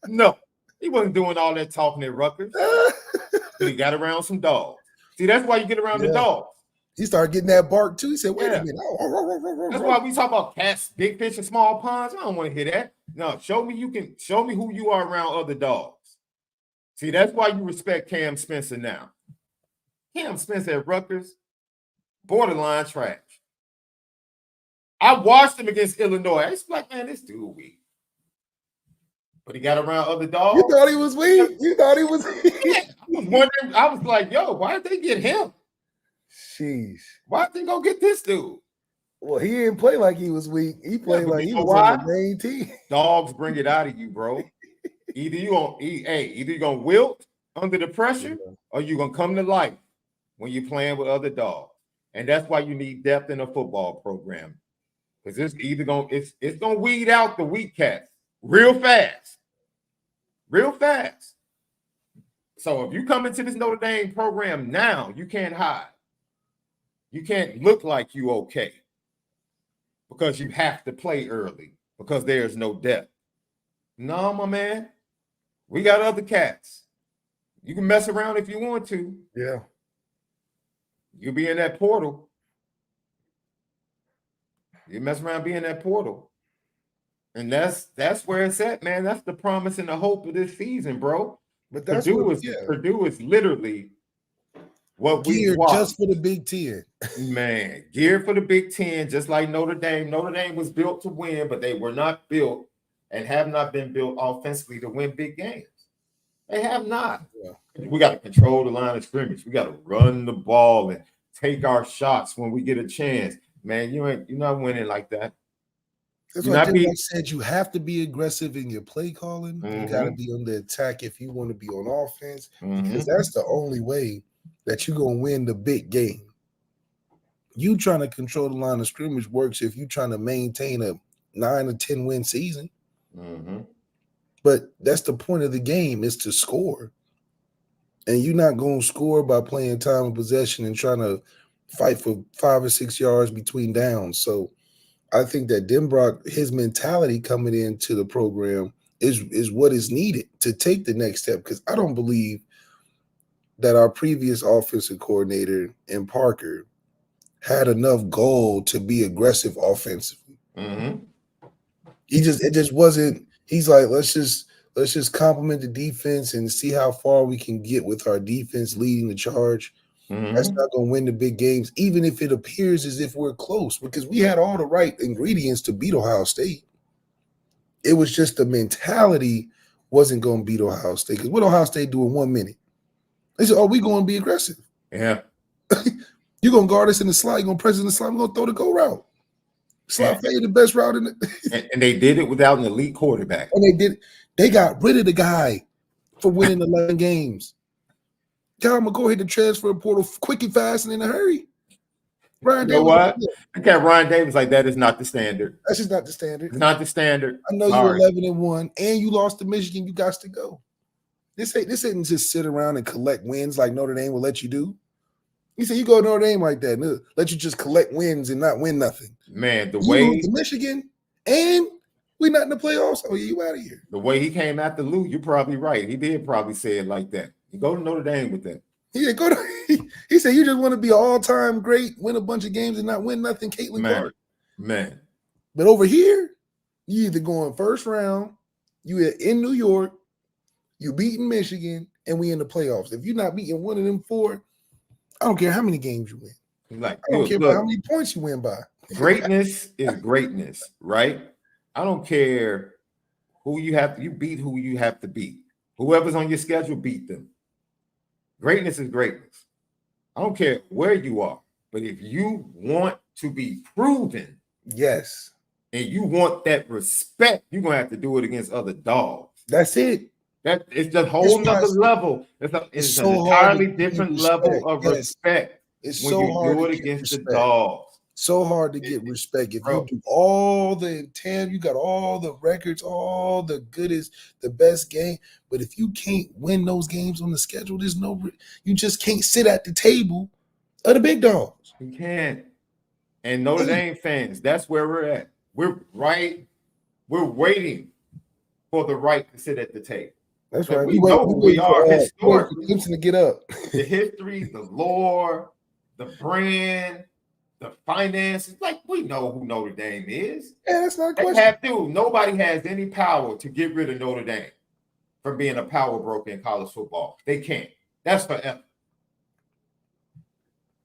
No, he wasn't doing all that talking at Rutgers. But he got around some dogs. See, that's why you get around the dogs. He started getting that bark too. He said, "Wait a minute." That's why we talk about cats, big fish, and small ponds. I don't want to hear that. No, show me who you are around other dogs. See, that's why you respect Cam Spencer now. Cam Spencer at Rutgers, borderline trash. I watched him against Illinois. I was like, man, this dude weak. But he got around other dogs. You thought he was weak? I was like, yo, why did they get him? Jeez. Why did they go get this dude? Well, he didn't play like he was weak. He played like he was on the main team. Dogs bring it out of you, bro. Either you're gonna wilt under the pressure, or you're gonna come to life when you're playing with other dogs. And that's why you need depth in a football program. Because it's gonna weed out the weak cats real fast. Real fast. So if you come into this Notre Dame program now, you can't hide. You can't look like you okay. Because you have to play early. Because there's no depth. No, my man. We got other cats. You can mess around if you want to. Yeah. You'll be in that portal. You mess around, be in that portal. And that's where it's at, man. That's the promise and the hope of this season, bro. But that's what, Purdue is literally what we geared watched. just for the Big Ten. Man, geared for the Big Ten, just like Notre Dame. Notre Dame was built to win, but they were not built and have not been built offensively to win big games. They have not. Yeah. We got to control the line of scrimmage. We got to run the ball and take our shots when we get a chance. Man, you're not winning like that. That's why I said you have to be aggressive in your play calling. You got to be on the attack if you want to be on offense, because that's the only way that you're going to win the big game. You trying to control the line of scrimmage works if you're trying to maintain a 9 or 10 win season. But that's the point of the game, is to score. And you're not going to score by playing time of possession and trying to fight for 5 or 6 yards between downs. So I think that Denbrock, his mentality coming into the program is what is needed to take the next step, because I don't believe that our previous offensive coordinator in Parker had enough goal to be aggressive offensively. It just wasn't. He's like, let's just compliment the defense and see how far we can get with our defense leading the charge. That's not going to win the big games, even if it appears as if we're close, because we had all the right ingredients to beat Ohio State. It was just the mentality wasn't going to beat Ohio State, because what Ohio State do in 1 minute? They said, we going to be aggressive. Yeah. You're going to guard us in the slide. You're going to press in the slide. We're going to throw the go route. Slide fade the best route in the and they did it without an elite quarterback. And they got rid of the guy for winning 11 games. Kyle McCoy hit the transfer portal quick and fast and in a hurry. Ryan Davis, what? I got Ryan Davis like that is not the standard. That's just not the standard. It's not the standard. I know you're 11-1 and you lost to Michigan. You got to go. This ain't just sit around and collect wins like Notre Dame will let you do. He said you go to Notre Dame like that, let you just collect wins and not win nothing. Man, the way to Michigan and we're not in the playoffs. Oh, yeah, you out of here. The way he came after Lou, you're probably right. He did probably say it like that. You go to Notre Dame with that. Yeah, he said you just want to be all-time great, win a bunch of games and not win nothing, Caitlin Clark. Man. But over here, you either going first round, you in New York, you beating Michigan, and we in the playoffs. If you're not beating one of them 4, I don't care how many games you win. I don't care about how many points you win by. Greatness is greatness, right? I don't care who you beat who you have to beat. Whoever's on your schedule, beat them. Greatness is greatness. I don't care where you are, but if you want to be proven, yes, and you want that respect, you're gonna have to do it against other dogs. That's it. That it's just a whole nother level. It's an entirely different level of respect. It's when so you hard do it against the dogs. So hard to get respect. If you do all the intent, you got all the records, all the goodest, the best game. But if you can't win those games on the schedule, you just can't sit at the table of the big dogs. You can't. And Notre Dame fans, that's where we're at. We're waiting for the right to sit at the table. That's right. We know who we are historically. To get up. The history, the lore, the brand, the finances, like we know who Notre Dame is. Yeah, that's not a question. Nobody has any power to get rid of Notre Dame from being a power broker in college football. They can't. That's forever.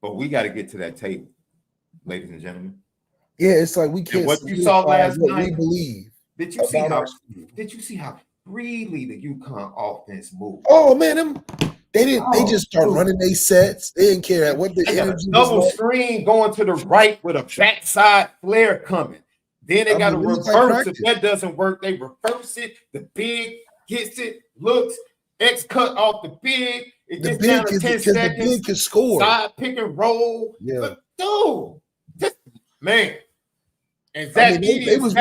But we got to get to that table, ladies and gentlemen. Yeah, it's like we can't. And what you saw last night, we believe. Did you see how freely the UConn offense moved? Oh man, they just start running their sets. They didn't care what the energy double screen going to the right with a backside flare coming. Then they got to reverse. If that doesn't work, they reverse it. The big gets it, looks, X cut off the big. It gets down to 10 seconds. The big can score. Side pick and roll. Yeah. Dude, man. And Zach Edey's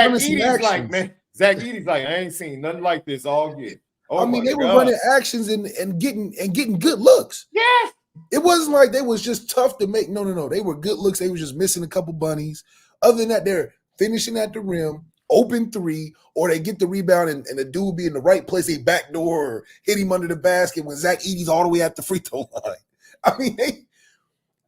like, man. Zach Edey's like, I ain't seen nothing like this all year. They were running actions and getting good looks. Yeah. It wasn't like they was just tough to make. No. They were good looks. They were just missing a couple bunnies. Other than that, they're finishing at the rim, open 3, or they get the rebound and the dude be in the right place, a backdoor or hit him under the basket when Zach Edey's all the way at the free throw line.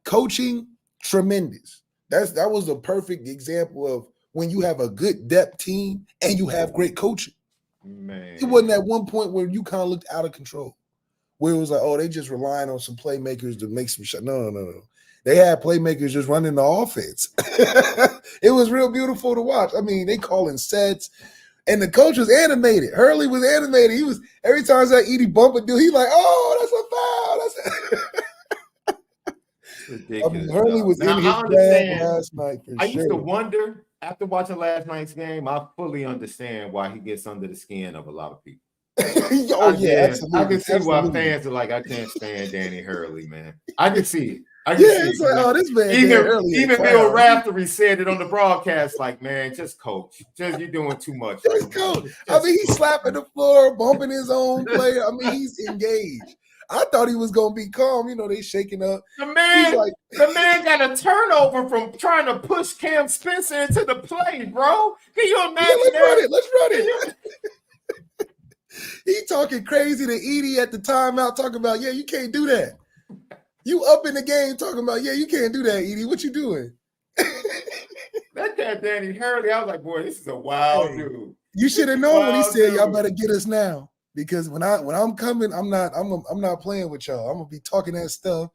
Coaching, tremendous. That was a perfect example of when you have a good depth team and you have great coaching. Man, It wasn't at one point where you kind of looked out of control, where it was like, oh, they just relying on some playmakers to make some shot. No. They had playmakers just running the offense. It was real beautiful to watch. I mean, they calling sets, and the coach was animated. Hurley was animated. He was every time that Edie bump a dude, he like, oh, that's a foul. ridiculous. I mean, Hurley was now, in his I bag understand. last night for I sure. used to wonder after watching last night's game. I fully understand why he gets under the skin of a lot of people. Absolutely. I can see why absolutely. fans are like, I can't stand Danny Hurley, man. I can see it. It's like, oh, this man. Even Bill Raftery said it on the broadcast, like, man, just coach. Just you're doing too much. Just coach. I mean, he's slapping the floor, bumping his own player. I mean, he's engaged. I thought he was gonna be calm. You know, they shaking up. The man got a turnover from trying to push Cam Spencer into the play, bro. Can you imagine? Yeah, let's run it. He talking crazy to Edie at the timeout, talking about, yeah, you can't do that. You up in the game talking about, yeah, you can't do that, Edie. What you doing? That guy Danny Hurley, I was like, boy, this is a wild dude. You should have known when he said, y'all better get us now. Because when I'm coming, I'm not playing with y'all. I'm gonna be talking that stuff.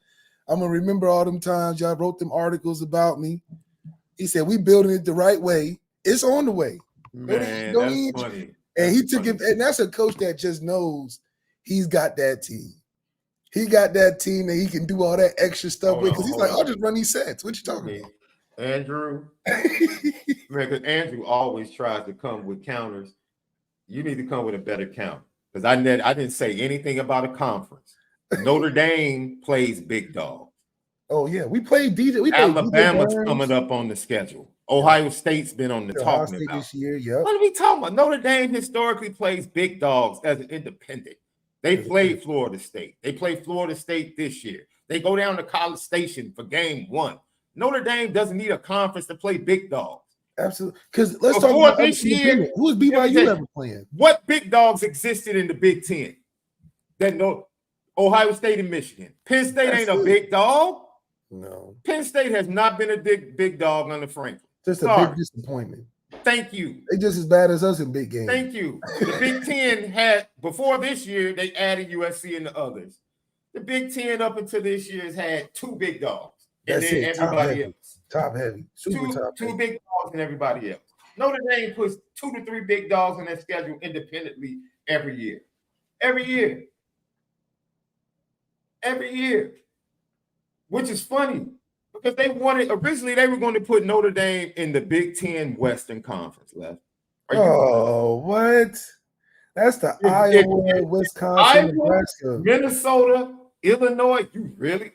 I'm gonna remember all them times y'all wrote them articles about me. He said, we building it the right way. It's on the way. Man, that's funny. And he took it, and that's a coach that just knows he's got that team. He got that team that he can do all that extra stuff with. Because he's like, I'll just run these sets. What you talking about? Andrew, man, because Andrew always tries to come with counters. You need to come with a better counter. Because I didn't say anything about a conference. Notre Dame plays big dog. Oh, yeah. We played DJ. Alabama's coming up on the schedule. Ohio State's been on the talking about this year. Yep. What are we talking about? Notre Dame historically plays big dogs as an independent. They played Florida State. They played Florida State this year. They go down to College Station for game 1. Notre Dame doesn't need a conference to play big dogs. Absolutely. Because let's talk about this year. Who's BYU ever playing? What big dogs existed in the Big Ten? Ohio State and Michigan. Penn State ain't a big dog. No. Penn State has not been a big dog under Franklin. Just a big disappointment. Thank you. They just as bad as us in big games. Thank you. The Big Ten had, before this year, they added USC and the others. The Big Ten up until this year has had 2 big dogs. And That's then it. everybody else. Top heavy. Two big dogs and everybody else. Notre Dame puts 2 to 3 big dogs on their schedule independently every year. Every year. Which is funny. Because originally they were going to put Notre Dame in the Big Ten Western Conference, left. What? That's the Iowa, Wisconsin, Nebraska. Minnesota, Illinois. You really?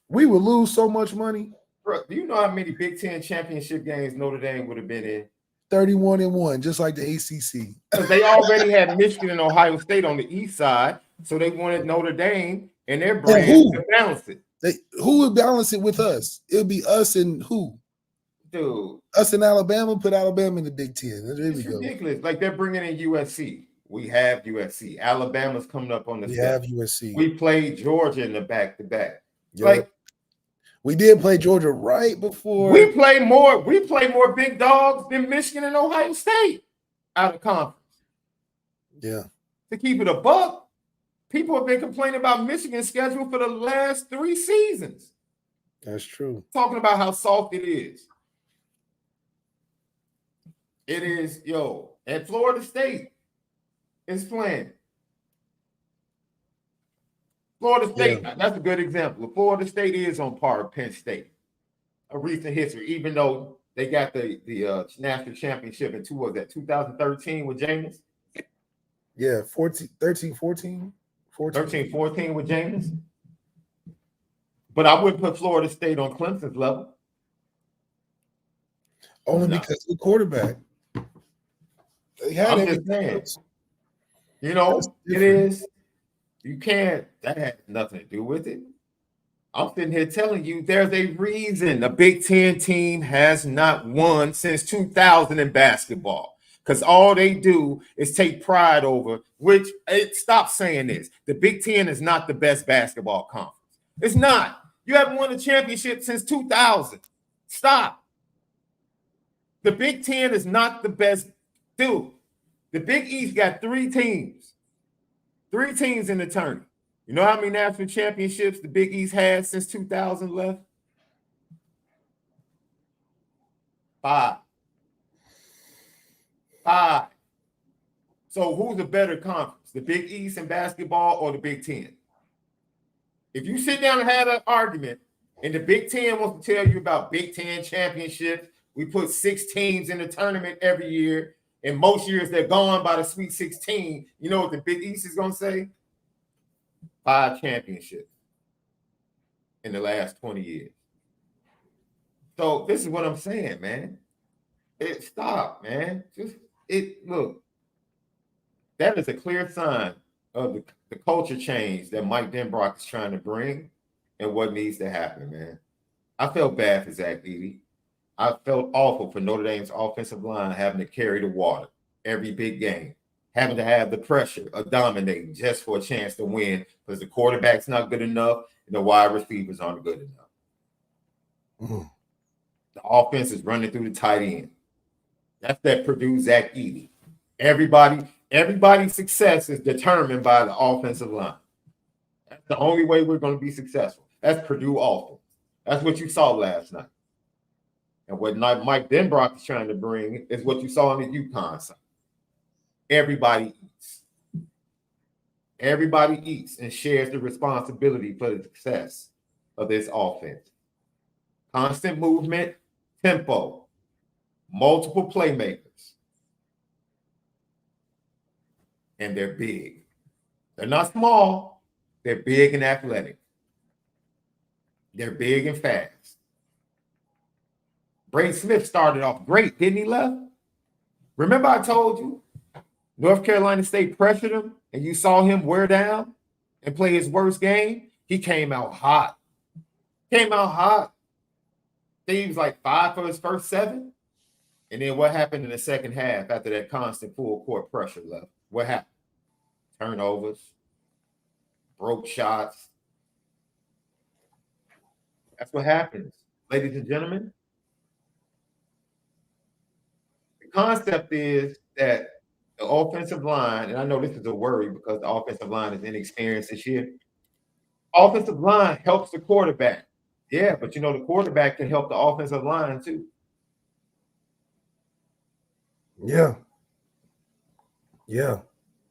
We would lose so much money. Bro, do you know how many Big Ten championship games Notre Dame would have been in? 31-1, just like the ACC. Because they already had Michigan and Ohio State on the east side, so they wanted Notre Dame and their brand to balance it. Who would balance it with us? It'll be us and who? Dude. Us and Alabama, put Alabama in the Big Ten. It's ridiculous. Like they're bringing in USC. We have USC. Alabama's coming up on the We have USC. We played Georgia in the back-to-back. Yep. Like we did play Georgia right before. We play more big dogs than Michigan and Ohio State out of conference. Yeah. To keep it a buck. People have been complaining about Michigan's schedule for the last 3 seasons. That's true. Talking about how soft it is. It is, and Florida State is playing. Florida State, that's a good example. Florida State is on par with Penn State. A recent history, even though they got the national championship in 2013 with Jameis? Yeah, 13-14 with Jameis. But I wouldn't put Florida State on Clemson's level. Only because of the quarterback. They had everything. It is. You can't. That has nothing to do with it. I'm sitting here telling you there's a reason the Big Ten team has not won since 2000 in basketball. Because all they do is take pride over, stop saying this. The Big Ten is not the best basketball conference. It's not. You haven't won a championship since 2000. Stop. The Big Ten is not the best. Dude, the Big East got 3 teams. 3 teams in the tournament. You know how many national championships the Big East had since 2000 left? 5. 5. So who's the better conference? The Big East in basketball or the Big Ten? If you sit down and have an argument, and the Big Ten wants to tell you about Big Ten championships, we put 6 teams in the tournament every year, and most years they're gone by the Sweet 16. You know what the Big East is going to say? 5 championships in the last 20 years. So this is what I'm saying, man. Stop, man. Look. That is a clear sign of the culture change that Mike Denbrock is trying to bring and what needs to happen, man. I felt bad for Zach Edey. I felt awful for Notre Dame's offensive line having to carry the water every big game, having to have the pressure of dominating just for a chance to win because the quarterback's not good enough and the wide receivers aren't good enough. The offense is running through the tight end. That's that Purdue Zach Edey. Everybody's success is determined by the offensive line. That's the only way we're going to be successful. That's Purdue offense. That's what you saw last night. And what Mike Denbrock is trying to bring is what you saw on the UConn side. Everybody eats. Everybody eats and shares the responsibility for the success of this offense. Constant movement, tempo, multiple playmakers. And they're big. They're not small. They're big and athletic. They're big and fast. Braden Smith started off great, didn't he, Left? Remember I told you North Carolina State pressured him and you saw him wear down and play his worst game? He came out hot. Then he was like 5 for his first 7. And then what happened in the second half after that constant full court pressure, Left? What happened? Turnovers, broke shots. That's what happens, ladies and gentlemen. The concept is that the offensive line, and I know this is a worry because the offensive line is inexperienced this year. Offensive line helps the quarterback. Yeah, but you know, the quarterback can help the offensive line too. Yeah.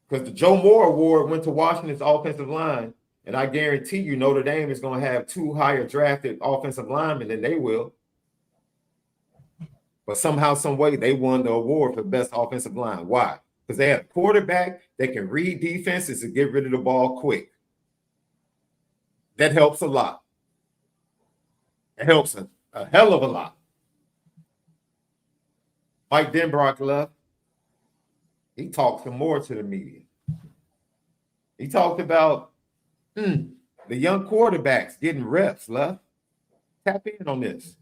Because the Joe Moore Award went to Washington's offensive line, and I guarantee you Notre Dame is going to have 2 higher drafted offensive linemen than they will. But somehow, some way, they won the award for best offensive line. Why? Because they have a quarterback that can read defenses and get rid of the ball quick. That helps a lot. It helps a hell of a lot. Mike Denbrock Left. He talked some more to the media. He talked about the young quarterbacks getting reps, Left. Tap in on this.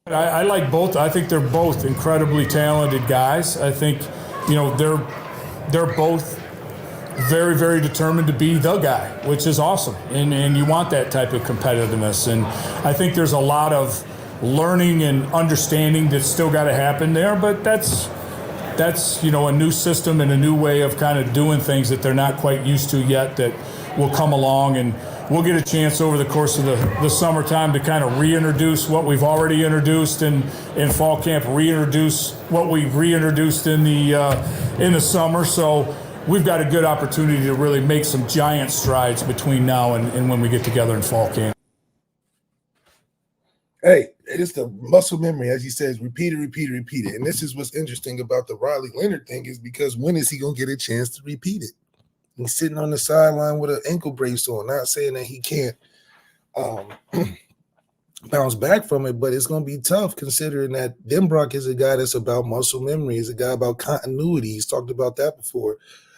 I like both. I think they're both incredibly talented guys. I think, you know, they're both very, very determined to be the guy, which is awesome. And you want that type of competitiveness. And I think there's a lot of learning and understanding that's still got to happen there, but that's you know, a new system and a new way of kind of doing things that they're not quite used to yet that will come along, and we'll get a chance over the course of the summertime to kind of reintroduce what we've already introduced in fall camp, reintroduce what we've reintroduced in the summer. So we've got a good opportunity to really make some giant strides between now and when we get together in fall camp. Hey, it's the muscle memory, as he says, repeat it. And this is what's interesting about the Riley Leonard thing, is because when is he going to get a chance to repeat it? He's sitting on the sideline with an ankle brace on, not saying that he can't bounce back from it, but it's going to be tough considering that Denbrock is a guy that's about muscle memory. He's a guy about continuity. He's talked about that before.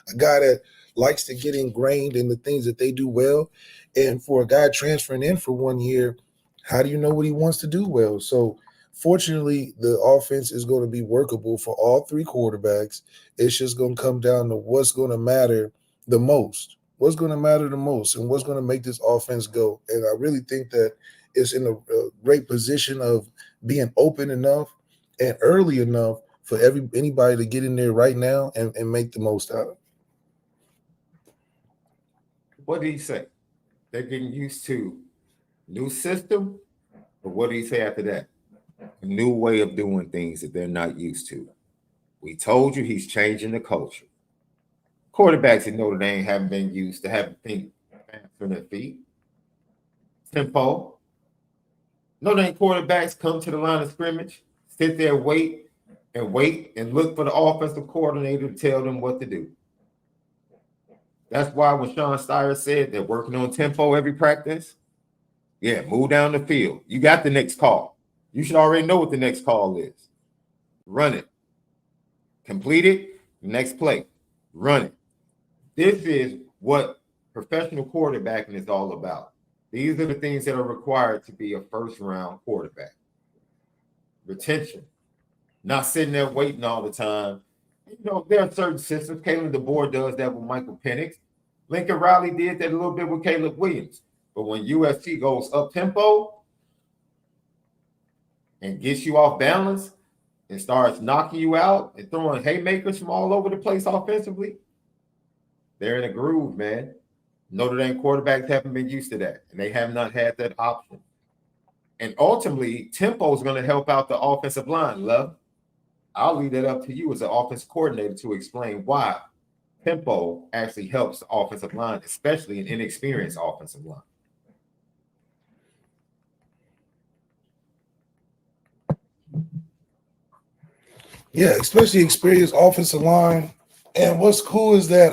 A guy that likes to get ingrained in the things that they do well. And for a guy transferring in for 1 year, how do you know what he wants to do well? So fortunately, the offense is going to be workable for all 3 quarterbacks. It's just going to come down to what's going to matter the most. What's going to matter the most and what's going to make this offense go. And I really think that it's in a great position of being open enough and early enough for anybody to get in there right now and make the most out of it. What did he say? They're getting used to new system, but what did he say after that? A new way of doing things that they're not used to. We told you he's changing the culture. Quarterbacks in Notre Dame haven't been used to having things faster than their feet. Tempo. Notre Dame quarterbacks come to the line of scrimmage, sit there, wait, and look for the offensive coordinator to tell them what to do. That's why when Shaun said they're working on tempo every practice, yeah, move down the field. You got the next call. You should already know what the next call is. Run it. Complete it. Next play. Run it. This is what professional quarterbacking is all about. These are the things that are required to be a first-round quarterback. Retention. Not sitting there waiting all the time. You know, there are certain systems. Kalen DeBoer does that with Michael Penix. Lincoln Riley did that a little bit with Caleb Williams. But when USC goes up-tempo and gets you off balance and starts knocking you out and throwing haymakers from all over the place offensively, they're in a groove, man. Notre Dame quarterbacks haven't been used to that, and they have not had that option. And ultimately, tempo is going to help out the offensive line, Love. I'll leave that up to you as an offensive coordinator to explain why tempo actually helps the offensive line, especially an inexperienced offensive line. Yeah, especially experienced offensive line. And what's cool is that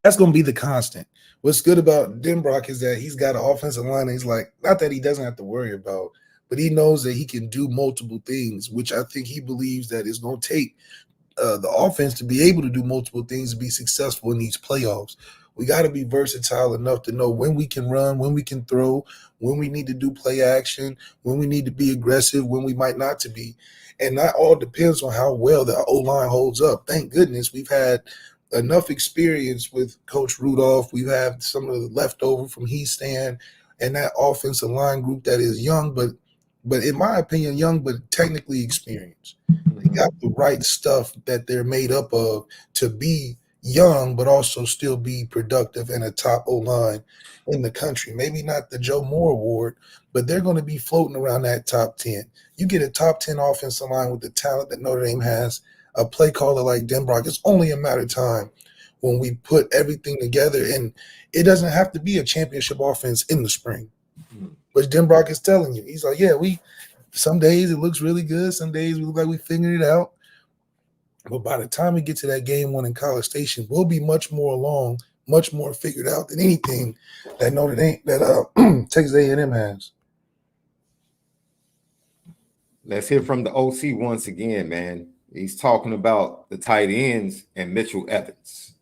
that's going to be the constant. What's good about Denbrock is that he's got an offensive line. He's like, not that he doesn't have to worry about, but he knows that he can do multiple things, which I think he believes that is going to take the offense to be able to do multiple things to be successful in these playoffs. We got to be versatile enough to know when we can run, when we can throw, when we need to do play action, when we need to be aggressive, when we might not to be. And that all depends on how well the O-line holds up. Thank goodness we've had enough experience with Coach Rudolph. We've had some of the leftover from Heastan and that offensive line group that is young, but in my opinion, young but technically experienced. They got the right stuff that they're made up of to be young, but also still be productive and a top O-line in the country. Maybe not the Joe Moore Award, but they're going to be floating around that top 10. You get a top 10 offensive line with the talent that Notre Dame has, a play caller like Denbrock. It's only a matter of time when we put everything together, and it doesn't have to be a championship offense in the spring. But Denbrock is telling you, he's like, yeah, some days it looks really good. Some days we look like we figured it out. But by the time we get to that game one in College Station, we'll be much more along, much more figured out than anything that Notre Dame, that Texas A&M has. Let's hear from the OC once again, man. He's talking about the tight ends and Mitchell Evans.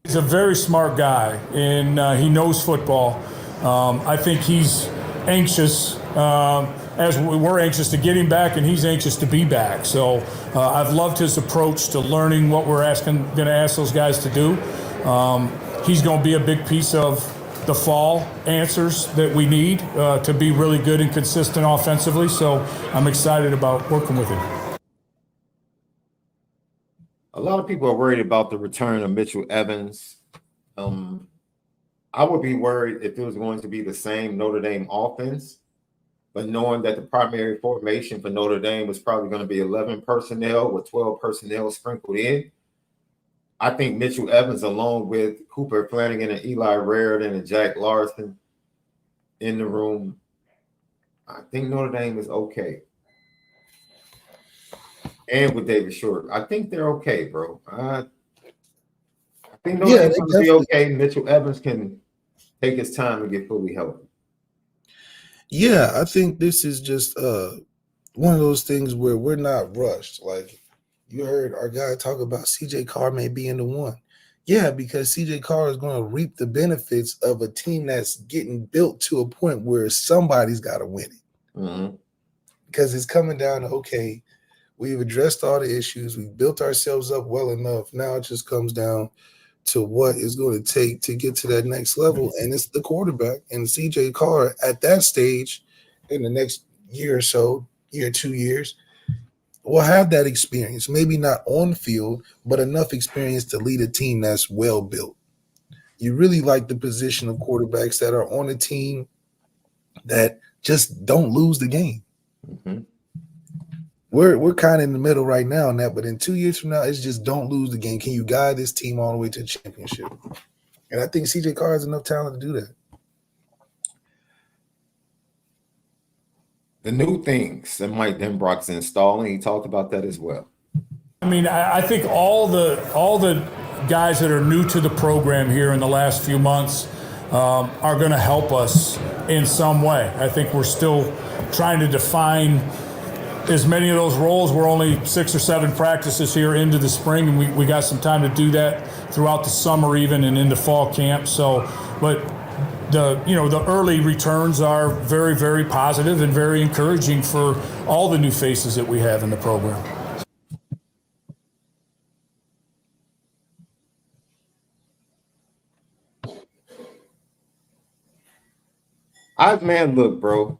He's a very smart guy, and he knows football. I think he's anxious, as we're anxious to get him back, and he's anxious to be back. So I've loved his approach to learning what we're going to ask those guys to do. He's going to be a big piece of the fall answers that we need to be really good and consistent offensively. So I'm excited about working with him. A lot of people are worried about the return of Mitchell Evans. I would be worried if it was going to be the same Notre Dame offense, but knowing that the primary formation for Notre Dame was probably going to be 11 personnel with 12 personnel sprinkled in. I think Mitchell Evans, along with Cooper Flanagan and Eli Raridan and Jack Larson in the room, I think Notre Dame is okay. And with David Short, I think they're okay, bro. I think Notre Dame's going to be okay. Mitchell Evans can take his time and get fully healthy. Yeah, I think this is just one of those things where we're not rushed. Like you heard our guy talk about CJ Carr may be in the one. Yeah, because CJ Carr is going to reap the benefits of a team that's getting built to a point where somebody's got to win it. Mm-hmm. Because it's coming down to, okay, we've addressed all the issues. We've built ourselves up well enough. Now it just comes down to what it's going to take to get to that next level. And it's the quarterback. And CJ Carr at that stage in the next year or so, year, 2 years, will have that experience. Maybe not on field, but enough experience to lead a team that's well built. You really like the position of quarterbacks that are on a team that just don't lose the game. Mhm. We're kind of in the middle right now in that, but in 2 years from now, it's just don't lose the game. Can you guide this team all the way to the championship? And I think CJ Carr has enough talent to do that. The new things that Mike Denbrock's installing, he talked about that as well. I mean, I think all the guys that are new to the program here in the last few months are going to help us in some way. I think we're still trying to define as many of those roles. We're only 6 or 7 practices here into the spring, and we got some time to do that throughout the summer even and into fall camp. So, but the early returns are very, very positive and very encouraging for all the new faces that we have in the program. Man, look, bro.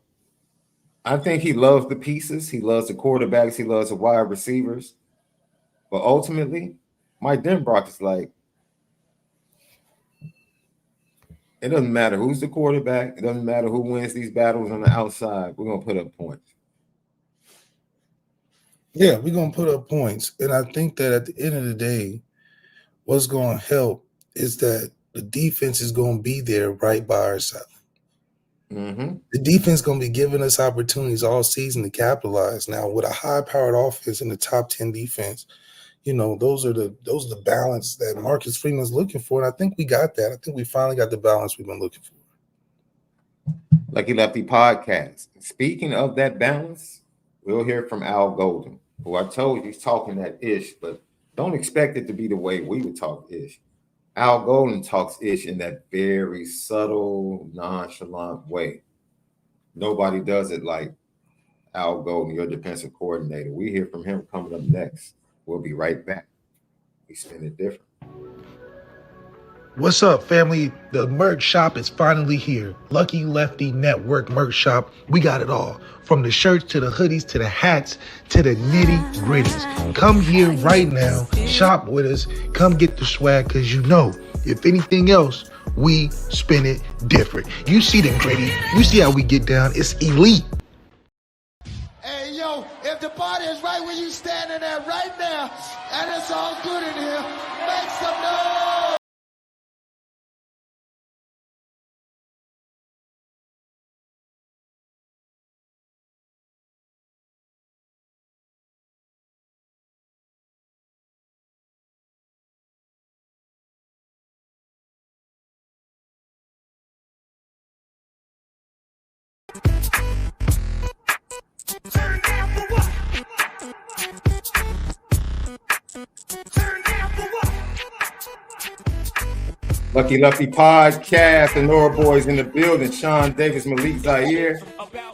I think he loves the pieces. He loves the quarterbacks. He loves the wide receivers. But ultimately, Mike Denbrock is like, it doesn't matter who's the quarterback. It doesn't matter who wins these battles on the outside. We're going to put up points. Yeah, we're going to put up points. And I think that at the end of the day, what's going to help is that the defense is going to be there right by our side. Mm-hmm. The defense is going to be giving us opportunities all season to capitalize. Now, with a high-powered offense and the top 10 defense, those are the balance that Marcus Freeman's looking for. And I think we got that. I think we finally got the balance we've been looking for. Lucky Lefty podcast. Speaking of that balance, we'll hear from Al Golden, who I told you he's talking that ish, but don't expect it to be the way we would talk ish. Al Golden talks ish in that very subtle, nonchalant way. Nobody does it like Al Golden, your defensive coordinator. We hear from him coming up next. We'll be right back. We spin it different. What's up, family? The merch shop is finally here. Lucky Lefty Network merch shop. We got it all. From the shirts to the hoodies to the hats to the nitty gritties. Come here right now. Shop with us. Come get the swag because if anything else, we spin it different. You see the gritty. You see how we get down. It's elite. Hey, yo, if the party is right where you standing at right now, and it's all good in here, make some noise. Turn down for what? Turn down for what? Lucky Lefty podcast. The Nora boys in the building. Sean Davis, Malik Zaire.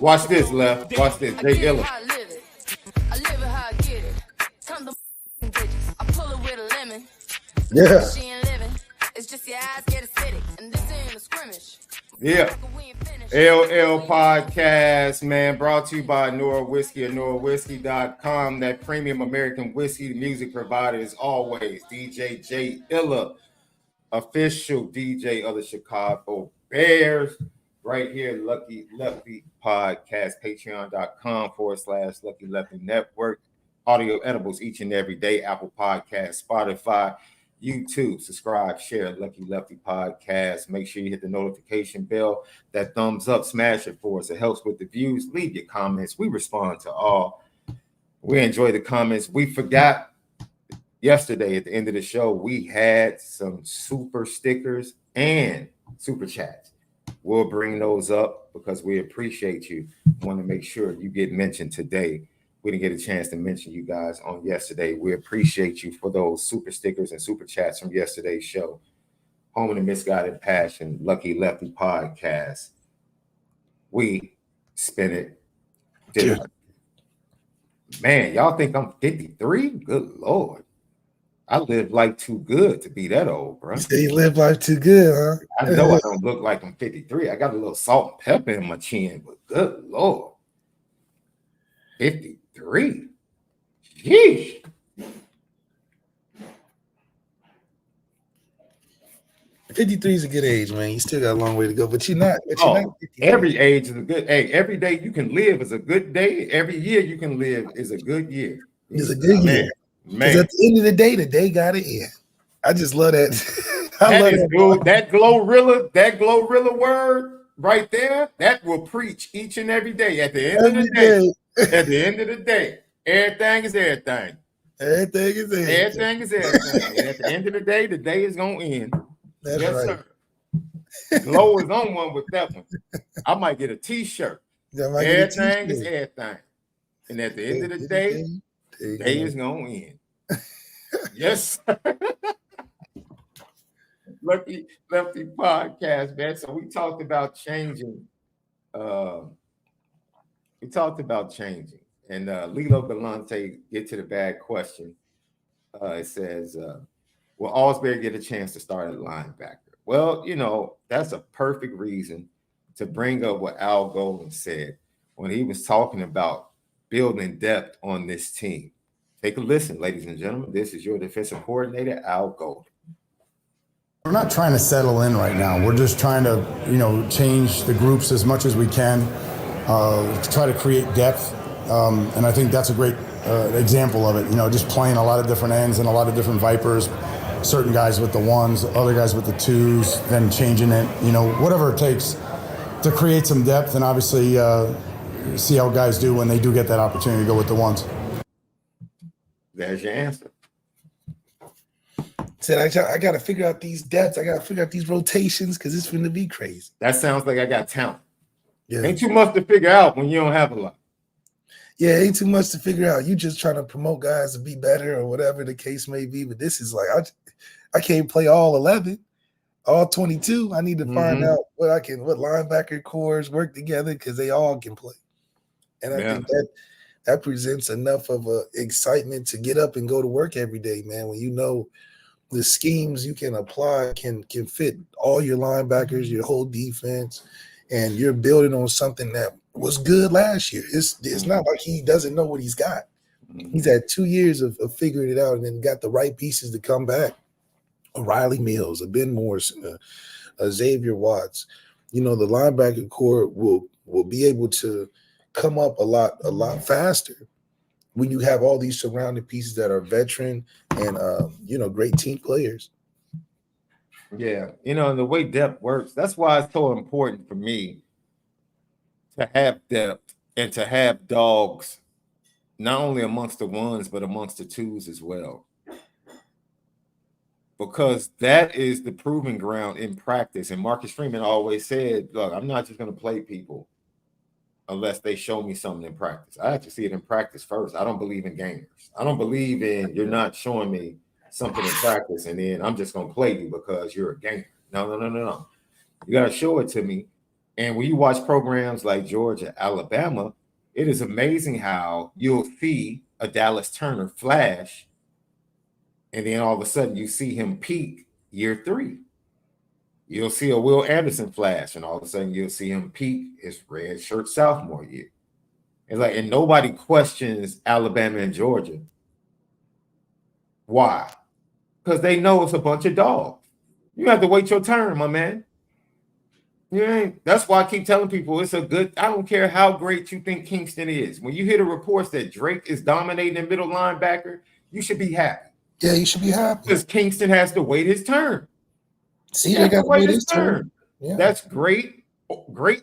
Watch this, Left. Watch this. Jay Illa. I live it how I get it. Come to bitches. I pull it with a lemon. Yeah. She ain't living. It's just your eyes get acidic. And this ain't a scrimmage. Yeah. LL podcast, man, brought to you by Nora Whiskey at NoraWhiskey.com. That premium American whiskey music provider is always DJ J Illa, official DJ of the Chicago Bears. Right here, Lucky Lefty podcast, patreon.com/Lucky Lefty Network. Audio edibles each and every day. Apple Podcasts, Spotify, YouTube. Subscribe, share Lucky Lefty podcast. Make sure you hit the notification bell, that thumbs up, smash it for us. It helps with the views. Leave your comments. We respond to all. We enjoy the comments. We forgot yesterday at the end of the show, we had some super stickers and super chats. We'll bring those up because we appreciate you. Want to make sure you get mentioned today. We didn't get a chance to mention you guys on yesterday. We appreciate you for those super stickers and super chats from yesterday's show. Home of the Misguided Passion, Lucky Lefty podcast. We spin it different. Man, y'all think I'm 53? Good Lord. I live like too good to be that old, bro. You say you live life too good, huh? I know I don't look like I'm 53. I got a little salt and pepper in my chin, but good Lord. 53. Yeesh. '53 is a good age, man. You still got a long way to go, but you're not. Oh, 53. every age is a good. Hey, every day you can live is a good day. Every year you can live is a good year. It's a good year. Because at the end of the day got to end. I just love that. That Glorilla word right there, that will preach each and every day. At the end of the day, at the end of the day, everything is everything. Everything is everything. Everything is everything. And at the end of the day is gonna end. That's yes, right. Sir. Glow is on one with that one. I might get a T-shirt. Everything is everything. And at the end of the day is gonna end. Yes. Lefty podcast, man. So we talked about changing. And Lilo Galante, get to the bad question. It says, will Alsbury get a chance to start at linebacker? Well, you know, that's a perfect reason to bring up what Al Golden said when he was talking about building depth on this team. Take a listen, ladies and gentlemen. This is your defensive coordinator, Al Golden. We're not trying to settle in right now. We're just trying to, change the groups as much as we can, to try to create depth. And I think that's a great example of it. Just playing a lot of different ends and a lot of different Vipers, certain guys with the ones, other guys with the twos, then changing it, whatever it takes to create some depth and obviously see how guys do when they do get that opportunity to go with the ones. There's your answer. Said I got to figure out these depths. I got to figure out these rotations because it's going to be crazy. That sounds like I got talent. Yeah. Ain't too much to figure out when you don't have a lot. Yeah, ain't too much to figure out. You just trying to promote guys to be better or whatever the case may be. But this is like I can't play all 11, all 22. I need to find out what linebacker cores work together because they all can play. And I think that presents enough of a excitement to get up and go to work every day, man. When you know the schemes you can apply can fit all your linebackers, your whole defense, and you're building on something that was good last year. It's not like he doesn't know what he's got. He's had 2 years of figuring it out and then got the right pieces to come back. A Riley Mills, a Ben Morrison, a Xavier Watts. The linebacker core will be able to come up a lot faster when you have all these surrounding pieces that are veteran and great team players. Yeah, and the way depth works, that's why it's so important for me to have depth and to have dogs, not only amongst the ones, but amongst the twos as well. Because that is the proving ground in practice. And Marcus Freeman always said, look, I'm not just going to play people unless they show me something in practice. I have to see it in practice first. I don't believe in gamers. I don't believe in you're not showing me something in practice and then I'm just going to play you because you're a gamer. No. You got to show it to me. And when you watch programs like Georgia, Alabama, it is amazing how you'll see a Dallas Turner flash and then all of a sudden you see him peak year 3. You'll see a Will Anderson flash, and all of a sudden you'll see him peak his red shirt sophomore year. And nobody questions Alabama and Georgia. Why? Because they know it's a bunch of dogs. You have to wait your turn, my man. That's why I keep telling people I don't care how great you think Kingston is. When you hear the reports that Drake is dominating the middle linebacker, you should be happy. Yeah, you should be happy. Because Kingston has to wait his turn. See, they got to wait his turn. Yeah. That's great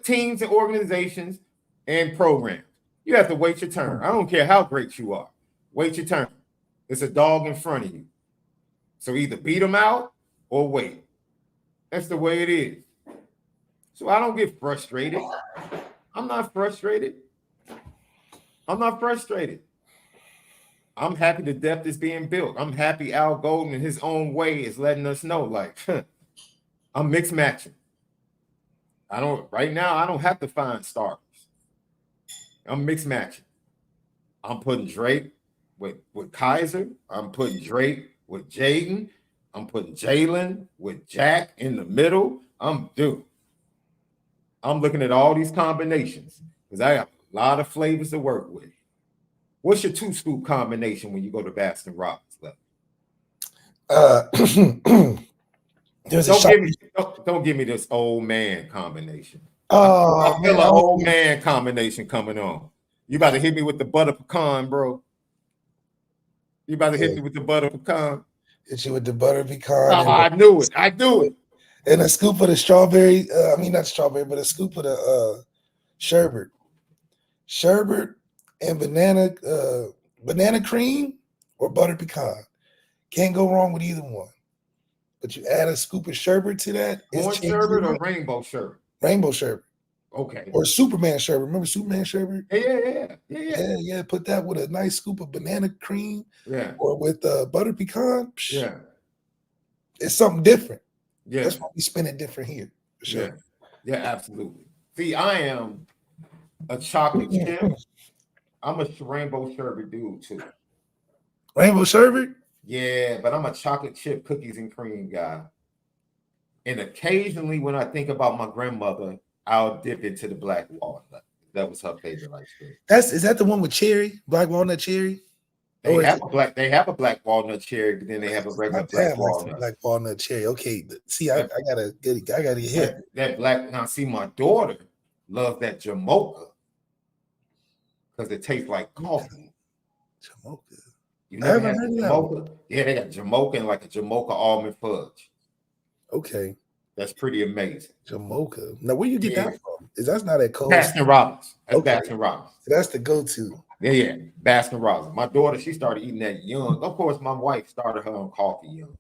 teams and organizations and programs. You have to wait your turn. I don't care how great you are. Wait your turn. It's a dog in front of you. So either beat them out or wait. That's the way it is. So I don't get frustrated. I'm not frustrated. I'm happy the depth is being built. I'm happy Al Golden in his own way is letting us know, I'm mixed matching. Right now, I don't have to find starters. I'm mixed matching. I'm putting Drake with Kaiser. I'm putting Drake with Jaden. I'm putting Jalen with Jack in the middle. I'm looking at all these combinations because I have a lot of flavors to work with. What's your 2-scoop combination when you go to Baskin Robbins? There's Don't give me this old man combination. Oh, I feel an old man combination coming on. You about to hit me with the butter pecan, bro. You about to hit me with the butter pecan. Hit you with the butter pecan. I knew it. I knew it. And a scoop of the strawberry. Not strawberry, but a scoop of the sherbet. Sherbet and banana cream or butter pecan. Can't go wrong with either one. But you add a scoop of sherbet to that. Orange sherbet or rainbow sherbet? Rainbow sherbet. Okay. Or Superman sherbet. Remember Superman sherbet? Yeah. Put that with a nice scoop of banana cream. Yeah. Or with butter pecan. Yeah. It's something different. Yeah. That's why we spin it different here. For sure. Yeah, absolutely. See, I am a chocolate chip. I'm a rainbow sherbet dude too. Rainbow sherbet? Yeah, but I'm a chocolate chip cookies and cream guy. And occasionally when I think about my grandmother, I'll dip into the black walnut. That was her favorite ice cream. Is that the one with cherry? Black walnut cherry? They have a black walnut cherry, but then they have a regular black walnut. Black walnut cherry. Okay. See, I gotta get hit. That black. Now, see, my daughter loves that Jamocha because it tastes like coffee. Jamocha. You never had Jamocha? Yeah, they got Jamocha and like a Jamocha almond fudge. Okay. That's pretty amazing. Jamocha. Now, where you get that from? That's not at Coles? Baskin Robbins. That's okay. Baskin Robbins. That's the go-to. Yeah. Baskin Robbins. My daughter, she started eating that young. Of course, my wife started her on coffee young.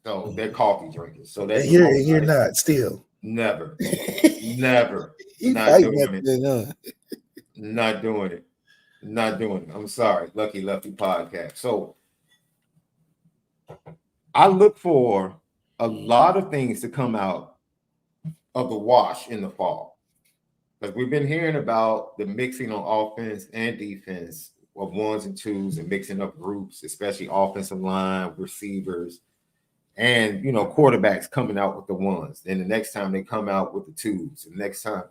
So they're coffee drinkers. So that's you're not still. Never. Never. Not doing it. Not doing it. Not doing it. I'm sorry. Lucky Lefty podcast. So I look for a lot of things to come out of the wash in the fall. Because we've been hearing about the mixing on offense and defense of ones and twos and mixing up groups, especially offensive line, receivers, and quarterbacks coming out with the ones. Then the next time they come out with the twos. And next time,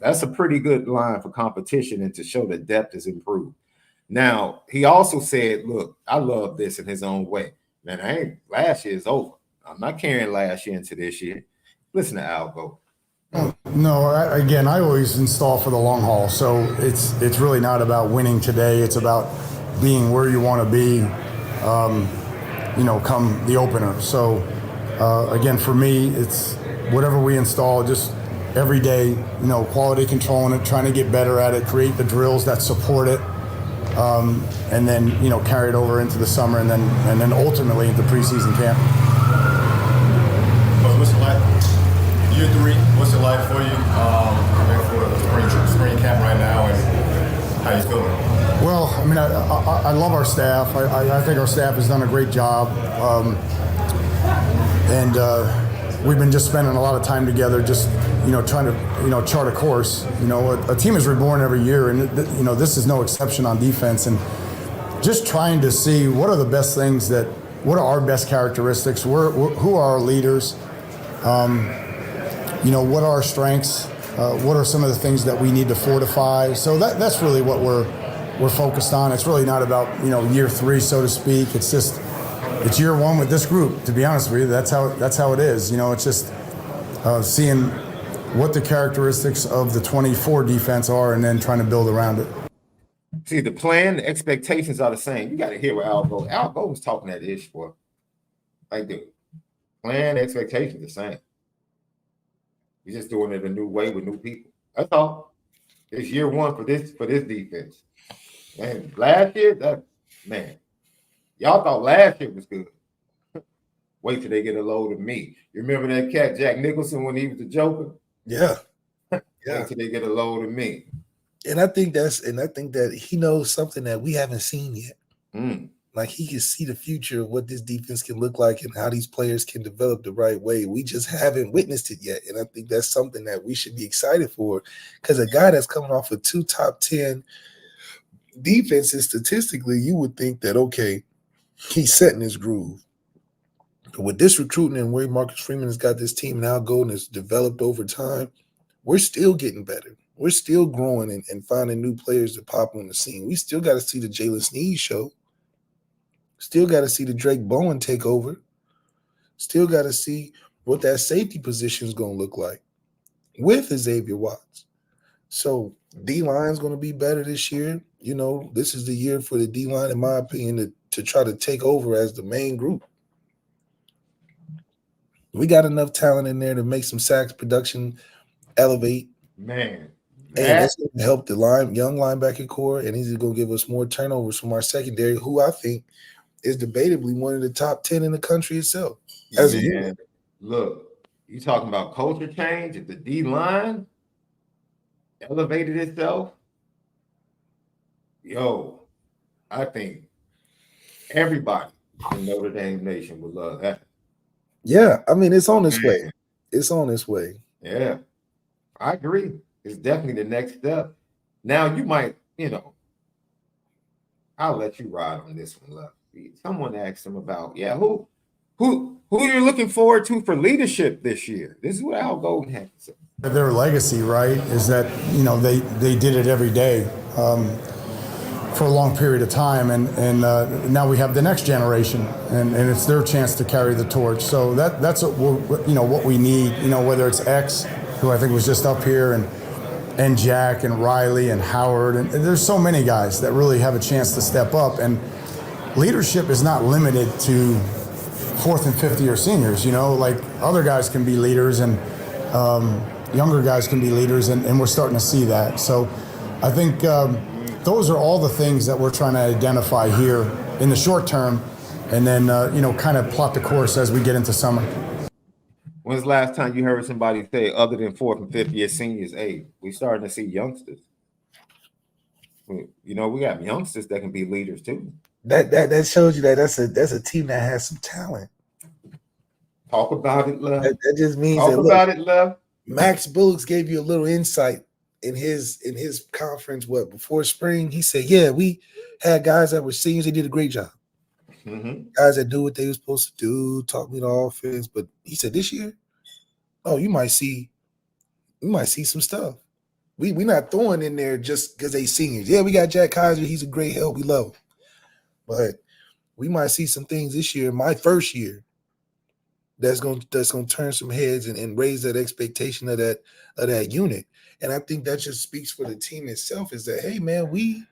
that's a pretty good line for competition and to show that depth is improved. Now, he also said, look, I love this in his own way. Man, last year is over. I'm not carrying last year into this year. Listen to Algo. No, I always install for the long haul. So it's really not about winning today. It's about being where you want to be, come the opener. So again, for me, it's whatever we install, just every day, quality controlling it, trying to get better at it, create the drills that support it, and then carry it over into the summer, and then ultimately into preseason camp. What's it like? Year 3. What's it like for you coming for the spring camp right now, and how you feeling? Well, I love our staff. I think our staff has done a great job, and we've been just spending a lot of time together, just trying to chart a course. A team is reborn every year, and this is no exception on defense. And just trying to see what are the best things what are our best characteristics, who are our leaders, what are our strengths, what are some of the things that we need to fortify. So that's really what we're focused on. It's really not about year 3, so to speak. It's just it's year 1 with this group. To be honest with you, that's how it is. It's just seeing what the characteristics of the 24 defense are, and then trying to build around it. See, the plan, the expectations are the same. You got to hear what Algo. Algo was talking that ish for. Like, dude, plan, expectations the same. You're just doing it a new way with new people. That's all. It's year 1 for this defense. Man, last year, y'all thought last year was good. Wait till they get a load of me. You remember that cat Jack Nicholson when he was the Joker? Yeah. Wait till they get a load of me. And I think that he knows something that we haven't seen yet. Like, he can see the future of what this defense can look like and how these players can develop the right way. We just haven't witnessed it yet. And I think that's something that we should be excited for, because a guy that's coming off of 2 top 10 defenses, statistically, you would think that, okay, he's setting his groove. But with this recruiting and where Marcus Freeman has got this team now going, has developed over time, we're still getting better. We're still growing and finding new players to pop on the scene. We still got to see the Jalen Sneed show. Still got to see the Drake Bowen take over. Still got to see what that safety position is going to look like with Xavier Watts. So D-line is going to be better this year. You know, this is the year for the D-line, in my opinion, to try to take over as the main group. We got enough talent in there to make some sacks production elevate. Man. And that's going to help the young linebacker core, and he's going to give us more turnovers from our secondary, who I think is debatably one of the top 10 in the country itself. Man, look, you talking about culture change? If the D-line elevated itself, I think everybody in Notre Dame Nation would love that. Yeah, I mean, it's on its way. It's on its way. Yeah, I agree. It's definitely the next step. Now, you might, I'll let you ride on this one, Lefty. Someone asked him about, who you're looking forward to for leadership this year. This is what Al Golden had to say. Their legacy, right, is that, they did it every day for a long period of time. And now we have the next generation, and it's their chance to carry the torch. So that's what we need, whether it's X, who I think was just up here, and Jack and Riley and Howard. And there's so many guys that really have a chance to step up. And leadership is not limited to fourth and fifth year seniors, like other guys can be leaders, and younger guys can be leaders, and we're starting to see that. So I think those are all the things that we're trying to identify here in the short term, and then, kind of plot the course as we get into summer. When's the last time you heard somebody say, other than fourth and fifth year seniors, hey, we're starting to see youngsters? We got youngsters that can be leaders too. That shows you that that's a team that has some talent. Talk about it, Love. That just means Talk about it, Love. Max Bullocks gave you a little insight in his conference before spring. He said, we had guys that were seniors. They did a great job. Mm-hmm. Guys that do what they were supposed to do, taught me the offense. But he said this year, you might see some stuff. We're not throwing in there just because they seniors. Yeah, we got Jack Kaiser. He's a great help. We love him. But we might see some things this year, my first year, that's going to turn some heads and raise that expectation of that unit. And I think that just speaks for the team itself, is that, hey, man, we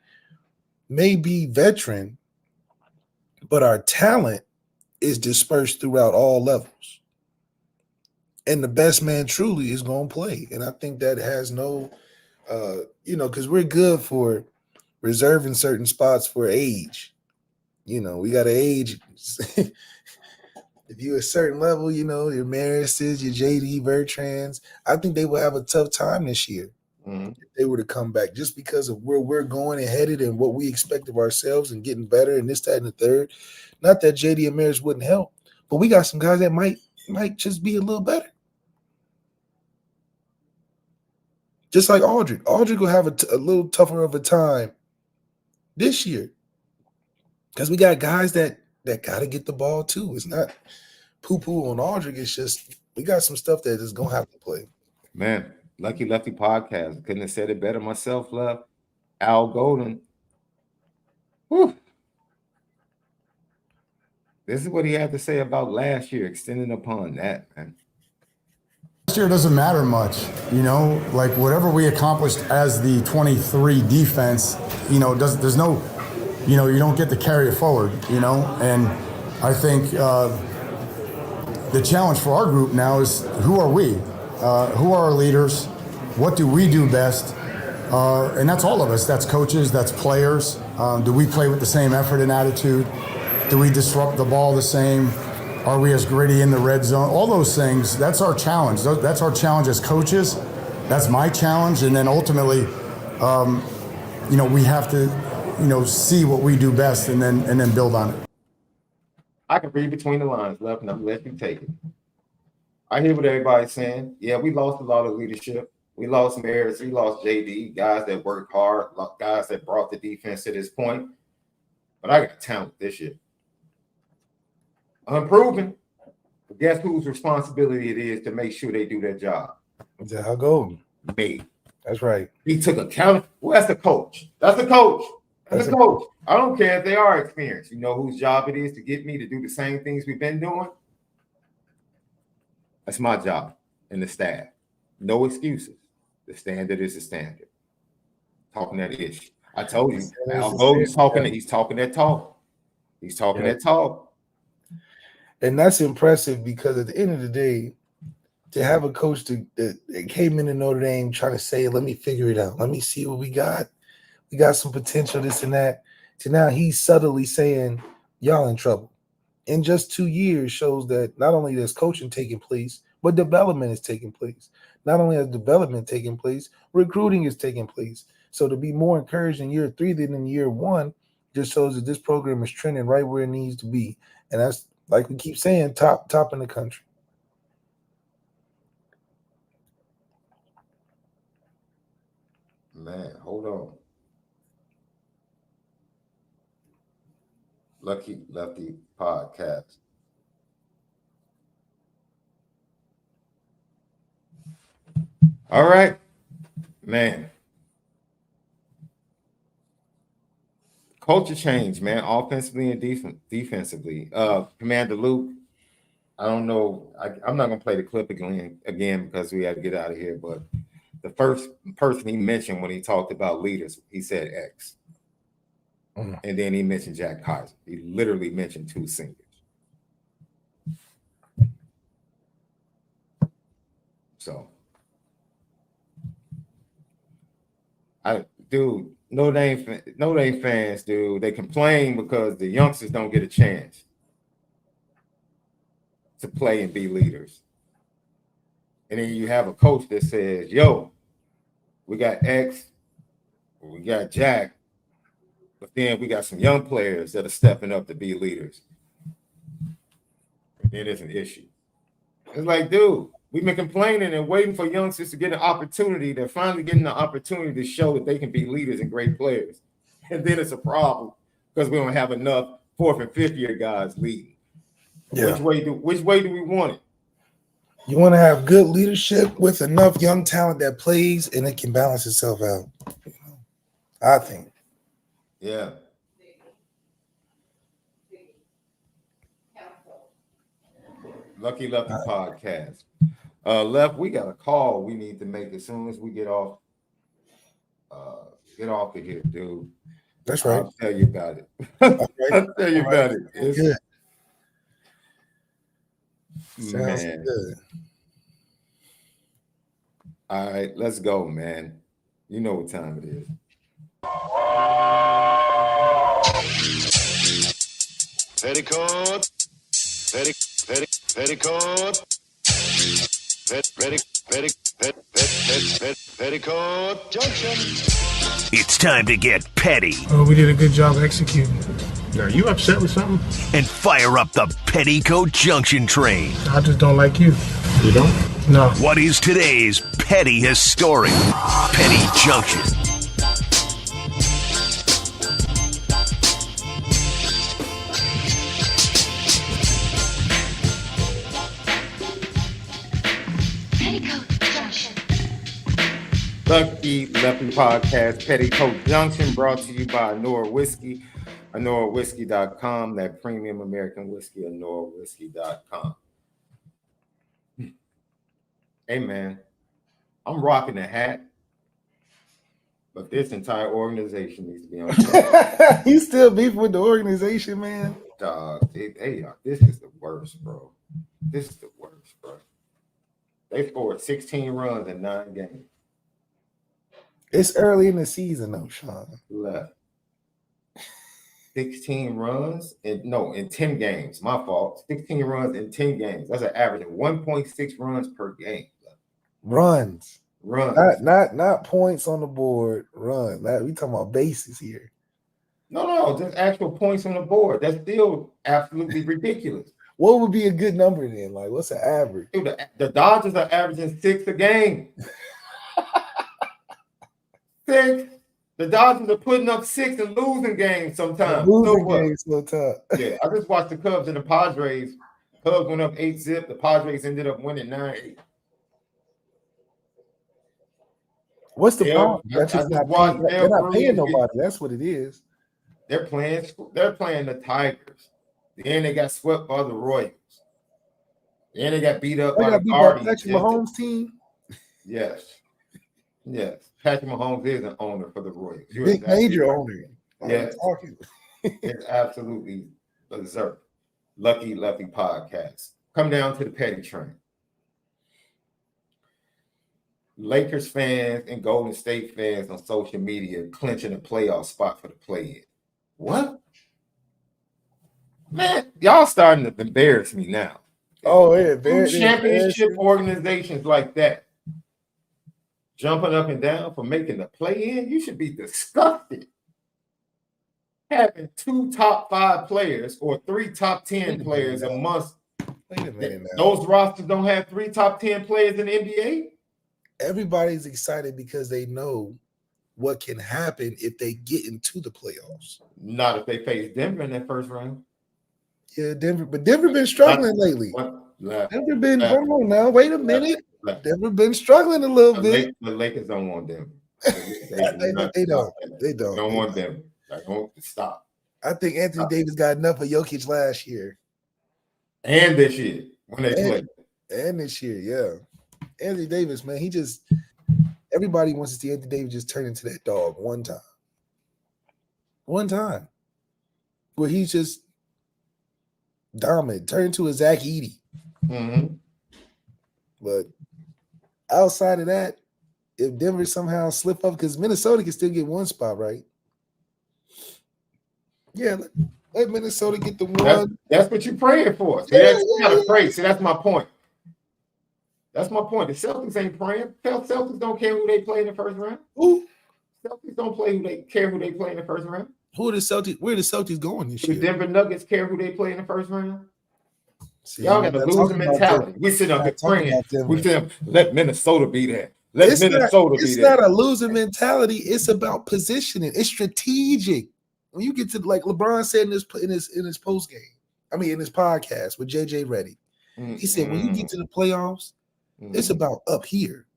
may be veteran, but our talent is dispersed throughout all levels. And the best man truly is going to play. And I think that has no, because we're good for reserving certain spots for age. We got to age. If you're a certain level, your Marises, your JD Bertrands, I think they will have a tough time this year if they were to come back, just because of where we're going and headed and what we expect of ourselves and getting better and this, that, and the third. Not that JD and Maris wouldn't help, but we got some guys that might just be a little better. Just like Aldridge. Aldridge will have a little tougher of a time this year because we got guys that got to get the ball too. It's not poo-poo on Aldridge. It's just we got some stuff that is going to have to play. Man, Lucky Lefty podcast. Couldn't have said it better myself, Love. Al Golden. Whew. This is what he had to say about last year, extending upon that, man. Last year doesn't matter much, like whatever we accomplished as the 23 defense, there's no, you don't get to carry it forward, and I think the challenge for our group now is who are we? Who are our leaders? What do we do best? And that's all of us. That's coaches, that's players. Do we play with the same effort and attitude? Do we disrupt the ball the same? Are we as gritty in the red zone? All those things, that's our challenge. That's our challenge as coaches. That's my challenge. And then ultimately, we have to, see what we do best and then build on it. I can read between the lines, Left, and I'm letting you take it. I hear what everybody's saying. Yeah, we lost a lot of leadership. We lost Maris. We lost JD, guys that worked hard, guys that brought the defense to this point. But I got talent this year. Unproven. But guess whose responsibility it is to make sure they do their job? I'll go. Me. That's right. He took account. Well, that's the coach. That's the coach. That's the coach. I don't care if they are experienced. You know whose job it is to get me to do the same things we've been doing? That's my job and the staff. No excuses. The standard is the standard. Talking that ish. I told you. Although he's talking that talk. He's talking that talk. And that's impressive because at the end of the day, to have a coach that came into Notre Dame trying to say, let me figure it out. Let me see what we got. We got some potential, this and that. To now he's subtly saying, y'all in trouble. In just 2 years shows that not only is coaching taking place, but development is taking place. Not only has development taking place, recruiting is taking place. So to be more encouraged in year 3 than in year 1 just shows that this program is trending right where it needs to be. And that's, like we keep saying, top in the country. Man, hold on. Lefty podcast. All right, man. Culture change, man, offensively and defensively. Commander Luke, I don't know. I'm not gonna play the clip again because we had to get out of here. But the first person he mentioned when he talked about leaders, he said X. And then he mentioned Jack Kaiser. He literally mentioned 2 seniors. So, Notre Dame fans, dude, they complain because the youngsters don't get a chance to play and be leaders. And then you have a coach that says, yo, we got X, we got Jack, but then we got some young players that are stepping up to be leaders. And then there's an issue. It's like, dude, we've been complaining and waiting for youngsters to get an opportunity. They're finally getting the opportunity to show that they can be leaders and great players. And then it's a problem because we don't have enough 4th and 5th year guys leading. Yeah. Which way do we want it? You want to have good leadership with enough young talent that plays and it can balance itself out. I think. Yeah. Lucky podcast. Left, we got a call we need to make as soon as we get off of here, dude. That's right. I'll tell you about it. I'll tell you about it. It's good. Sounds good. All right, let's go, man. You know what time it is. Petticoat, petticoat, petticoat junction. It's time to get petty. Oh, we did a good job executing. Are you upset with something? And fire up the Petticoat Junction train. I just don't like you. You don't? No. What is today's petty historic? Petty Junction. Lefty podcast, Petticoat Junction, brought to you by ONORA Whiskey, ONORAWhiskey.com, that premium American whiskey, ONORAWhiskey.com. Hey, man, I'm rocking a hat, but this entire organization needs to be on. You still beefing with the organization, man? Dog, this is the worst, bro. This is the worst, bro. They scored 16 runs in 9 games. It's early in the season, though, Sean. Left. 16 runs in 10 games. My fault. 16 runs in 10 games. That's an average of 1.6 runs per game. Runs. Not points on the board. Run. We talking about bases here. No, just actual points on the board. That's still absolutely ridiculous. What would be a good number then? Like, what's the average? Dude, the Dodgers are averaging 6 a game. 6. The Dodgers are putting up 6 and losing games sometimes. Yeah, I just watched the Cubs and the Padres. Cubs went up 8-0. The Padres ended up winning 9-8. What's the problem? They're not paying nobody. That's what it is. They're playing the Tigers. Then they got swept by the Royals. Then they got beat up by the Guardians. Patrick Mahomes' team. Yes. Patrick Mahomes is an owner for the Royals. Big major owner. Yes. It's absolutely berserk. Lucky Lefty podcast. Come down to the petty train. Lakers fans and Golden State fans on social media clinching a playoff spot for the play-in. What? Man, y'all starting to embarrass me now. Oh, yeah. Two championship organizations like that jumping up and down for making the play-in, you should be disgusted. Having 2 top 5 players or 3 top 10 players a month. Wait a minute now. Those rosters don't have 3 top 10 players in the NBA? Everybody's excited because they know what can happen if they get into the playoffs. Not if they face Denver in that first round. Yeah, Denver been struggling lately. Denver been, hold on now, wait a minute. Denver been struggling a little bit. The Lakers don't want Denver. They don't. They don't want Denver. I don't stop. I think Anthony Davis got enough of Jokic last year. And this year when they played. And this year, yeah. Anthony Davis, man, everybody wants to see Anthony Davis just turn into that dog one time. One time. Where he's just dominant, turn into a Zach Edey. Mm-hmm. But outside of that, if Denver somehow slip up, because Minnesota can still get one spot, right? Yeah, let Minnesota get the one. That's what you're praying for. See, you gotta pray. See, that's my point. That's my point. The Celtics ain't praying. Celtics don't care who they play in the first round. Who? Celtics don't care who they play in the first round. Who are the Celtics? Where are the Celtics going this year? The Denver Nuggets care who they play in the first round. See, y'all got the losing mentality. We sit up here praying. We say, let Minnesota be there. It's not a losing mentality. It's about positioning. It's strategic. When you get to, like LeBron said in his post game, in his podcast with JJ Redick, he said when you get to the playoffs, it's about up here,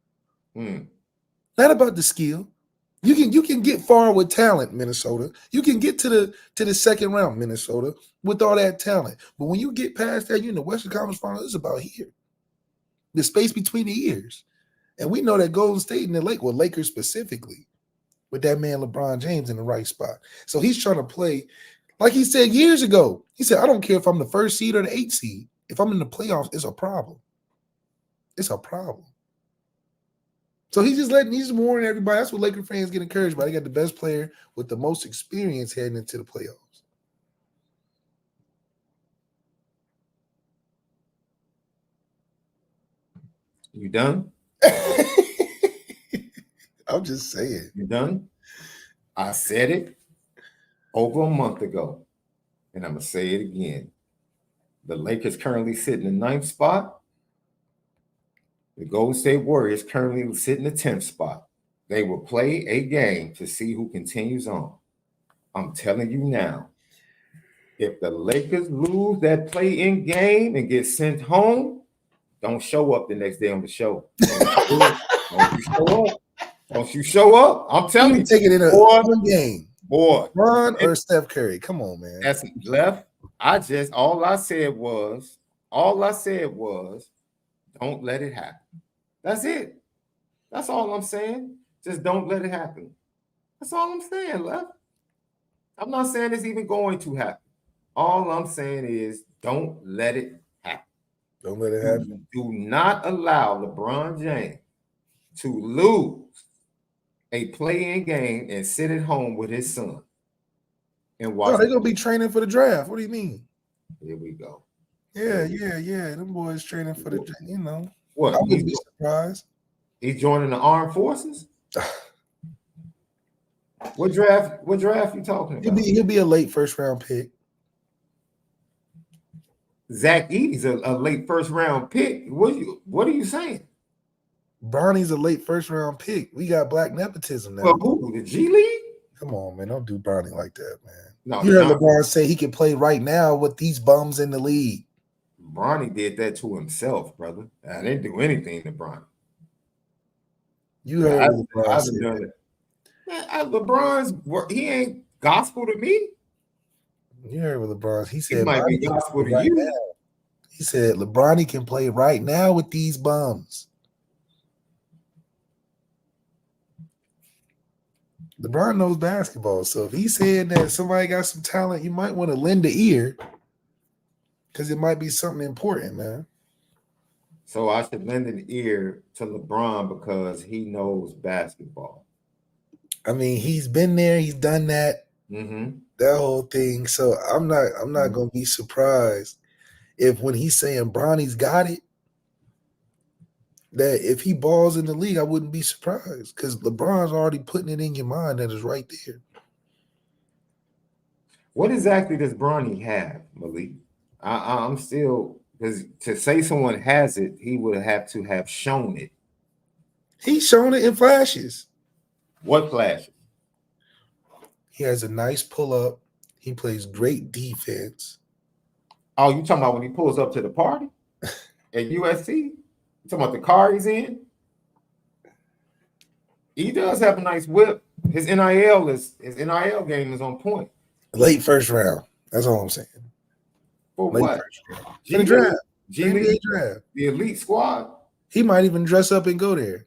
not about the skill. You can get far with talent, Minnesota. You can get to the second round, Minnesota, with all that talent. But when you get past that, you're in the Western Conference Finals. It's about here, the space between the ears. And we know that Golden State and the Lakers specifically, with that man LeBron James in the right spot. So he's trying to play, like he said years ago. He said, I don't care if I'm the 1st seed or the 8th seed. If I'm in the playoffs, it's a problem. It's a problem. So he's warning everybody. That's what Laker fans get encouraged by. They got the best player with the most experience heading into the playoffs. You done? I'm just saying. You done? I said it over a month ago, and I'm going to say it again. The Lakers currently sit in the 9th spot. The Golden State Warriors currently sit in the 10th spot. They will play a game to see who continues on. I'm telling you now, if the Lakers lose that play-in game and get sent home, don't show up the next day on the show. Don't you show up. Don't you show up. I'm telling you. Take it in a one game. Boy. Ron or Steph Curry. Come on, man. That's left. All I said was, don't let it happen. That's it. That's all I'm saying. Just don't let it happen. That's all I'm saying, left. I'm not saying it's even going to happen. All I'm saying is don't let it happen. Don't let it happen. Do not allow LeBron James to lose a play-in game and sit at home with his son and watch. No, they're gonna be training for the draft. What do you mean? Here we go. Yeah. Them boys training for the, What? I wouldn't be surprised. He's joining the armed forces. What draft you talking about? He'll be a late 1st round pick. Zach Edey's a late 1st round pick. What are you saying? Bronny's a late 1st round pick. We got black nepotism now. Well, who? The G League? Come on, man. Don't do Bronny like that, man. No, you heard LeBron say he can play right now with these bums in the league. Bronny did that to himself, brother. I didn't do anything to Bronny. You heard I what LeBron haven't said. done it. Man, LeBron's he ain't gospel to me. You heard what LeBron. He He said might be Bronny can gospel play to right you. now. He said LeBron can play right now with these bums. LeBron knows basketball, so if he's saying that somebody got some talent, you might want to lend an ear because it might be something important, man. So I should lend an ear to LeBron because he knows basketball. I mean, he's been there, he's done that, that whole thing. So I'm not gonna be surprised if when he's saying Bronny's got it, that if he balls in the league, I wouldn't be surprised because LeBron's already putting it in your mind that it's right there. What exactly does Bronny have, Malik? I'm still, because to say someone has it, he would have to have shown it. He's shown it in flashes. What flashes? He has a nice pull-up. He plays great defense. Oh, you talking about when he pulls up to the party at USC? You talking about the car he's in? He does have a nice whip. His NIL game is on point. Late first round. That's all I'm saying. For Late what? first round. In the draft. NBA draft. The elite squad. He might even dress up and go there.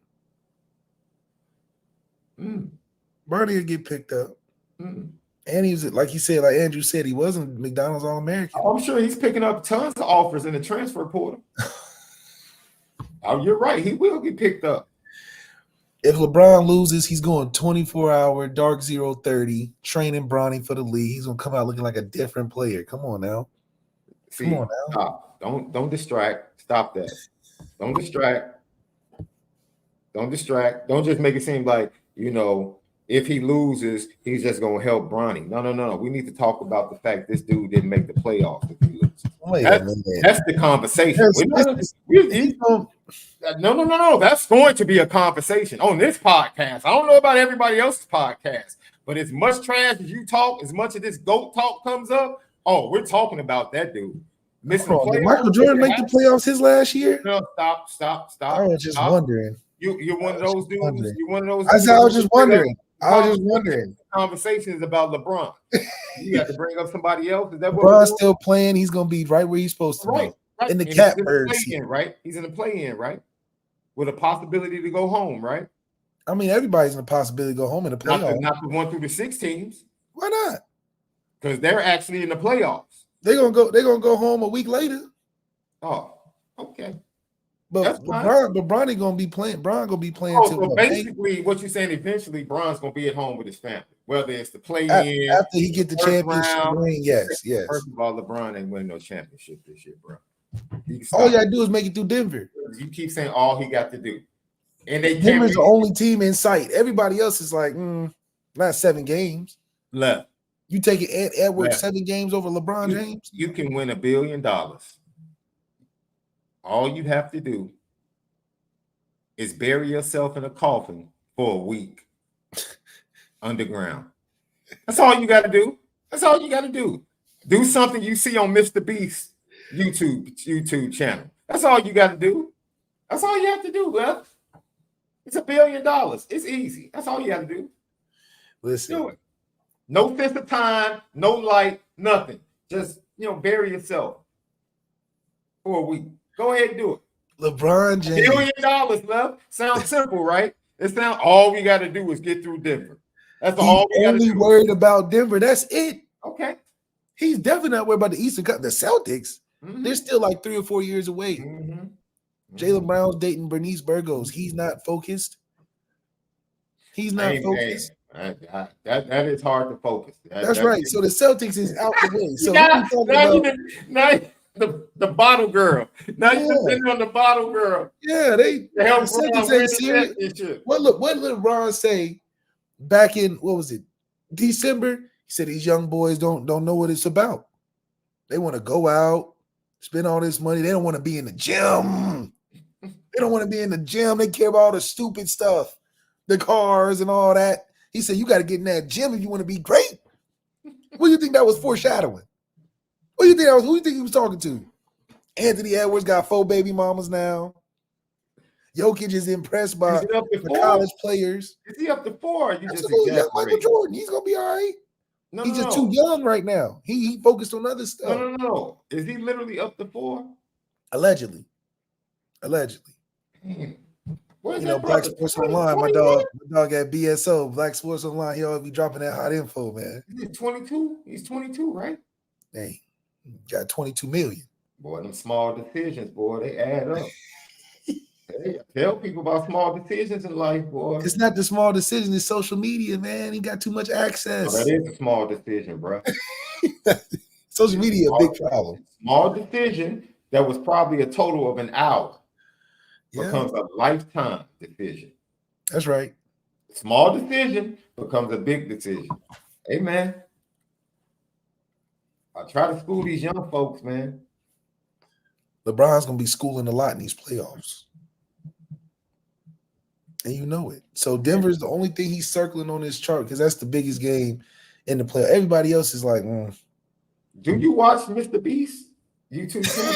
Barney will get picked up. And he was, like he said, like Andrew said, he wasn't McDonald's All-American. I'm sure he's picking up tons of offers in the transfer portal. Oh, you're right. He will get picked up. If LeBron loses, he's going 24-hour dark 030 training Bronny for the league. He's gonna come out looking like a different player. Come on now. Come on now. Stop. Don't distract. Stop that. Don't distract. Don't distract. Don't just make it seem like, if he loses, he's just gonna help Bronny. No. We need to talk about the fact this dude didn't make the playoffs if he loses. That's the conversation. No. That's going to be a conversation on this podcast. I don't know about everybody else's podcast, but as much trash as you talk, as much of this GOAT talk comes up, we're talking about that dude. Did Michael Jordan make the playoffs his last year? No, stop. I was just wondering. You're one of those dudes. You're one of those. I was just wondering. Conversation is about LeBron. You have to bring up somebody else. Is that what LeBron's still playing? He's gonna be right where he's supposed to be. Right. In the catbird seat, right? He's in the play-in, right? With a possibility to go home, right? I mean, everybody's in a possibility to go home in the playoffs. Not the 1 through the 6 teams. Why not? Because they're actually in the playoffs. They're gonna go home a week later. Oh, okay. But Bronny gonna be playing. Bron gonna be playing. So basically, what you're saying, eventually, Bron's gonna be at home with his family, whether it's the play-in after he get the championship ring. Yes. First of all, LeBron ain't winning no championship this year, bro. All you gotta do is make it through Denver. You keep saying all he got to do, and Denver's the only team in sight. Everybody else is like, not 7 games left. You take it, Edwards 7 games over LeBron James. You can win $1 billion. All you have to do is bury yourself in a coffin for a week underground. That's all you got to do. That's all you got to do. Do something you see on Mr. Beast's YouTube channel. That's all you got to do. That's all you have to do, bro. It's $1 billion. It's easy. That's all you got to do. Listen. Do it. No fist of time, no light, nothing. Just, bury yourself for a week. Go ahead and do it. LeBron James. $1 billion left. Sounds simple, right? All we got to do is get through Denver. That's all we got to do. Only worried about Denver. That's it. Okay. He's definitely not worried about the Eastern Cup. The Celtics, they're still like 3 or 4 years away. Jaylen Brown's dating Bernice Burgos. He's not focused. He's not focused. That is hard to focus. That's right. So the Celtics is out the way. So the bottle girl. Now you're depending on the bottle girl. Yeah, the Celtics ain't serious. What did LeBron say back in December? He said these young boys don't know what it's about. They want to go out, spend all this money. They don't want to be in the gym. They don't want to be in the gym. They care about all the stupid stuff, the cars and all that. He said, you got to get in that gym if you want to be great. What do you think that was foreshadowing? What do you think that was? Who do you think he was talking to? Anthony Edwards got 4 baby mamas now. Jokic is impressed by Is it up to the 4? college players. Is he up to 4? Or you just Absolutely, that's Michael exaggerating? Jordan. He's gonna be all right. No, He's no, just no. too young right now. He focused on other stuff. No, no, no. Is he literally up to 4? Allegedly. Man. Where's You know, that Black brother? Sports 20, Online, my 21? dog at BSO, Black Sports Online, he always be dropping that hot info, man. He's 22. He's 22, right? Hey, got 22 million. Boy, them small decisions, boy, they add up. Hey, tell people about small decisions in life, boy. It's not the small decision, it's social media, man. He got too much access. Oh, that is a small decision, bro. Social media a big problem. Small decision that was probably a total of an hour becomes a lifetime decision. That's right. Small decision becomes a big decision. Hey, man. I try to school these young folks, man. LeBron's gonna be schooling a lot in these playoffs. And you know it. So Denver's the only thing he's circling on his chart because that's the biggest game in the playoff. Everybody else is like, Do you watch Mr. Beast? YouTube channel?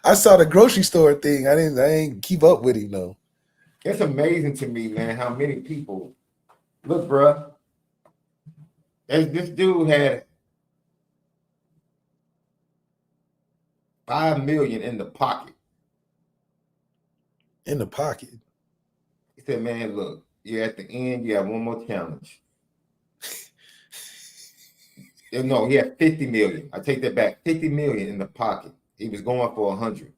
I saw the grocery store thing. I didn't keep up with him though. It's amazing to me, man, how many people look, bruh. This dude had 5 million in the pocket. In the pocket. He said, man, look, you're at the end, you have one more challenge. No, he had 50 million. I take that back. 50 million in the pocket. He was going for 100.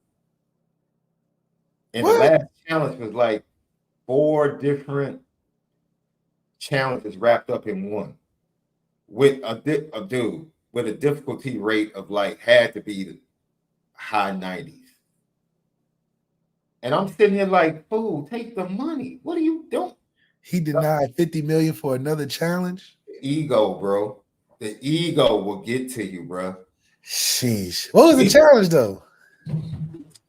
And the last challenge was like 4 different challenges wrapped up in one. With a dude with a difficulty rate of like had to be the high 90s. And I'm sitting here like, fool, take the money. What are you doing? He denied 50 million for another challenge. Ego, bro. The ego will get to you, bro. Sheesh. What was the challenge though?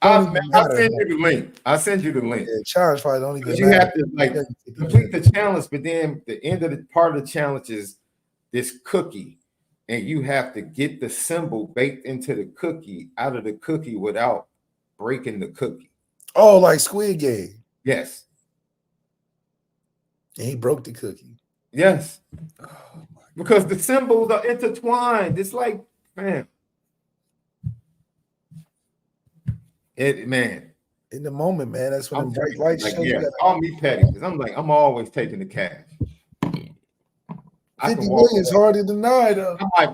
I'll send you the link. I'll send you the link. Yeah, challenge probably don't even You have to like complete the challenge, but then the end of the part of the challenge is this cookie, and you have to get the symbol baked into the cookie out of the cookie without breaking the cookie. Oh, like Squid Game. Yes. And he broke the cookie. Yes. Because the symbols are intertwined. It's like, man. Man. In the moment, man, that's when the bright lights like, show. yeah, call me petty because I'm always taking the cash. 50 million is hard to deny, though. I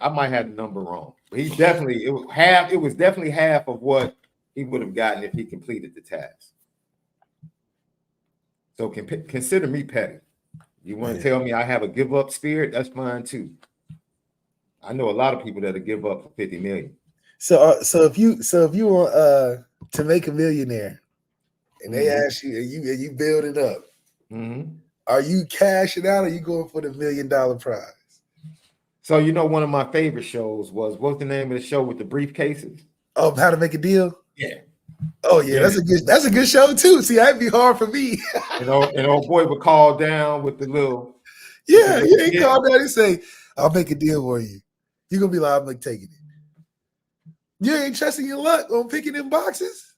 might have the number wrong. But it was definitely half of what he would have gotten if he completed the task. So consider me petty. You want to tell me I have a give up spirit? That's fine too. I know a lot of people that'll give up for 50 million. So if you want to make a millionaire, and they ask you, and you build it up, are you cashing out? Or are you going for the $1 million prize? So one of my favorite shows was, what's the name of the show with the briefcases? Oh, How to Make a Deal. Yeah. Oh yeah, that's a good show too. See, that'd be hard for me. And old boy would call down with the little. Yeah, he called down and say, "I'll make a deal for you." You're gonna be like, "I'm like taking it." You ain't trusting your luck on picking them boxes.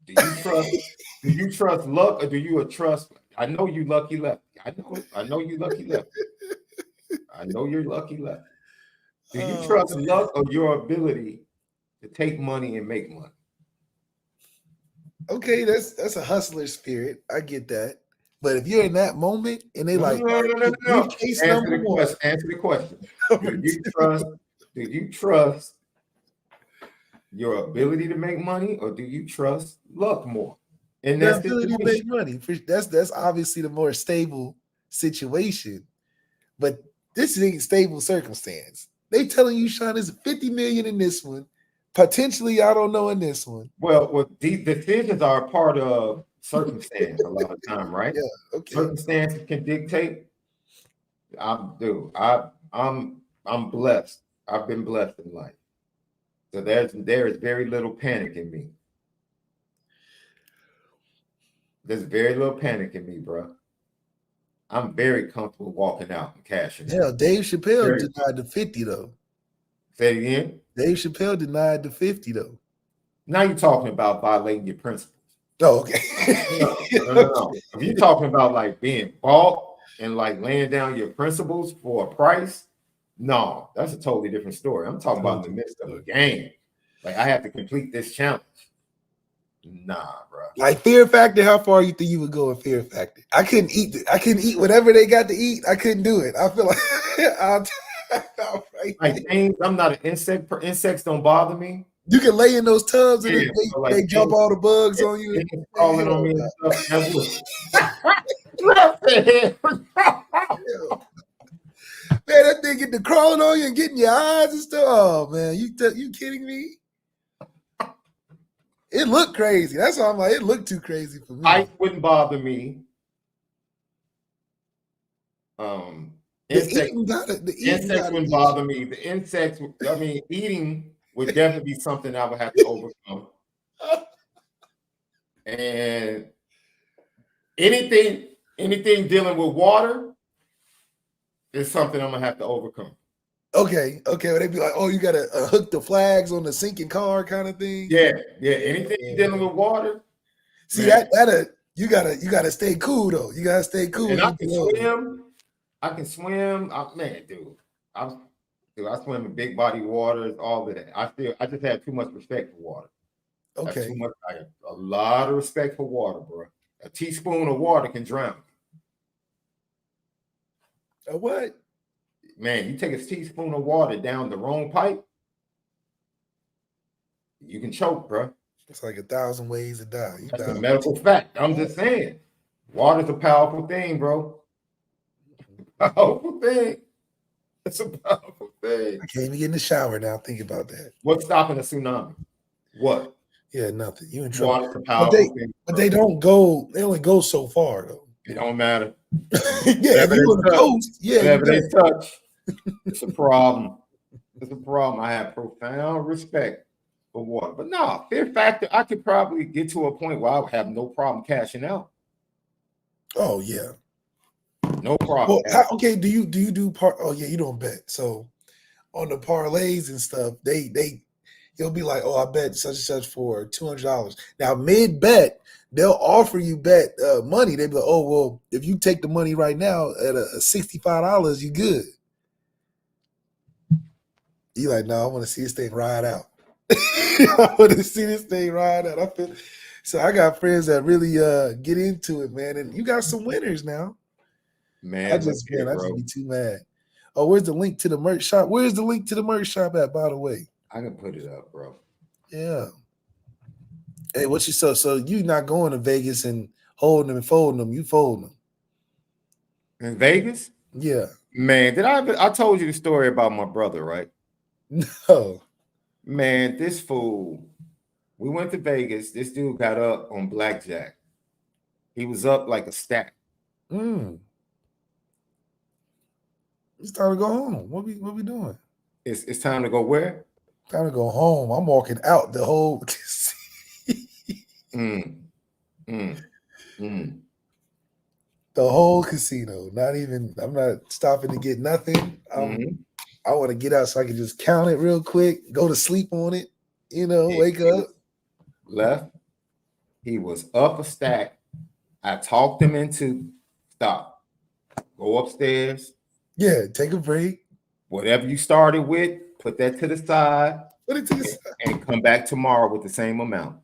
Do you trust luck, or do you trust? I know you lucky lefty. I know you lucky lefty. I know you're lucky lefty. Do you trust luck or your ability to take money and make money? Okay, that's a hustler spirit. I get that. But if you're in that moment and they like, no. Answer the question. Do you trust your ability to make money, or do you trust luck more? And that's the ability to make money. That's obviously the more stable situation. But this ain't stable circumstance. They telling you, Sean, there's 50 million in this one. Potentially, I don't know in this one. Well, these decisions are a part of circumstance a lot of time, right? Yeah, okay. Circumstances can dictate. I'm blessed. I've been blessed in life. So there is very little panic in me. There's very little panic in me, bro. I'm very comfortable walking out and cashing. Yeah, Dave Chappelle denied the 50 though. Say it again. Dave Chappelle denied the 50 though. Now you're talking about violating your principles. Oh, okay. No. If you're talking about like being bought and like laying down your principles for a price, no, that's a totally different story. I'm talking about in the midst of a game. Like I have to complete this challenge. Nah, bro. Like Fear Factor, how far you think you would go in Fear Factor? I couldn't eat it. I couldn't eat whatever they got to eat. I couldn't do it. I feel like like things, I'm not an insect. Insects don't bother me. You can lay in those tubs and they jump things, all the bugs on you. Crawling on me and stuff. Man, that thing get to crawling on you and getting your eyes and stuff. Oh man, you kidding me? It looked crazy. That's why I'm like, it looked too crazy for me. Height wouldn't bother me. Insects wouldn't bother me. The insects, I mean, eating would definitely be something I would have to overcome. And anything dealing with water is something I'm gonna have to overcome. Okay. Well, they'd be like, oh, you gotta hook the flags on the sinking car kind of thing. Yeah. Anything dealing with water. See that you gotta stay cool though. You gotta stay cool. And I can swim. Dude. I swim in big body waters, all of that. I just have too much respect for water. Okay. I have a lot of respect for water, bro. A teaspoon of water can drown. A what? Man, you take a teaspoon of water down the wrong pipe, you can choke, bro. It's like 1,000 ways to die. That's a medical fact. I'm just saying. Water's a powerful thing, bro. Powerful thing. It's a powerful thing. I can't even get in the shower now. Think about that. What's stopping a tsunami? What? Yeah, nothing. You in trouble. Water's a powerful thing. But they don't go. They only go so far though. It don't matter. Yeah, if you on the coast, whatever they touch, it's a problem. It's a problem. I have profound respect for water. But no, Fear Factor, I could probably get to a point where I would have no problem cashing out. Oh yeah. No problem. Well, okay, do you do part? Oh yeah, you don't bet. So on the parlays and stuff, you'll be like, oh, I bet such and such for $200. Now mid bet, they'll offer you bet money. They'll be like, oh well, if you take the money right now at a $65, you good. You like, no, I want to see this thing ride out. I want to see this thing ride out. I got friends that really get into it, man. And you got some winners now. Man, I just be too mad. Oh, where's the link to the merch shop? Where's the link to the merch shop at, by the way? I can put it up, bro. Yeah. Hey, what you so you not going to Vegas and holding them and folding them? You folding them in Vegas? Yeah. Man, I told you the story about my brother, right? No. Man, this fool. We went to Vegas. This dude got up on blackjack. He was up like a stack. It's time to go home. What we doing? It's time to go where? Time to go home. I'm walking out the whole. The whole casino. I'm not stopping to get nothing. I want to get out so I can just count it real quick, go to sleep on it, wake up. Left. He was up a stack. I talked him into stop. Go upstairs. Yeah, take a break. Whatever you started with, put that to the side. Put it to the side. And come back tomorrow with the same amount.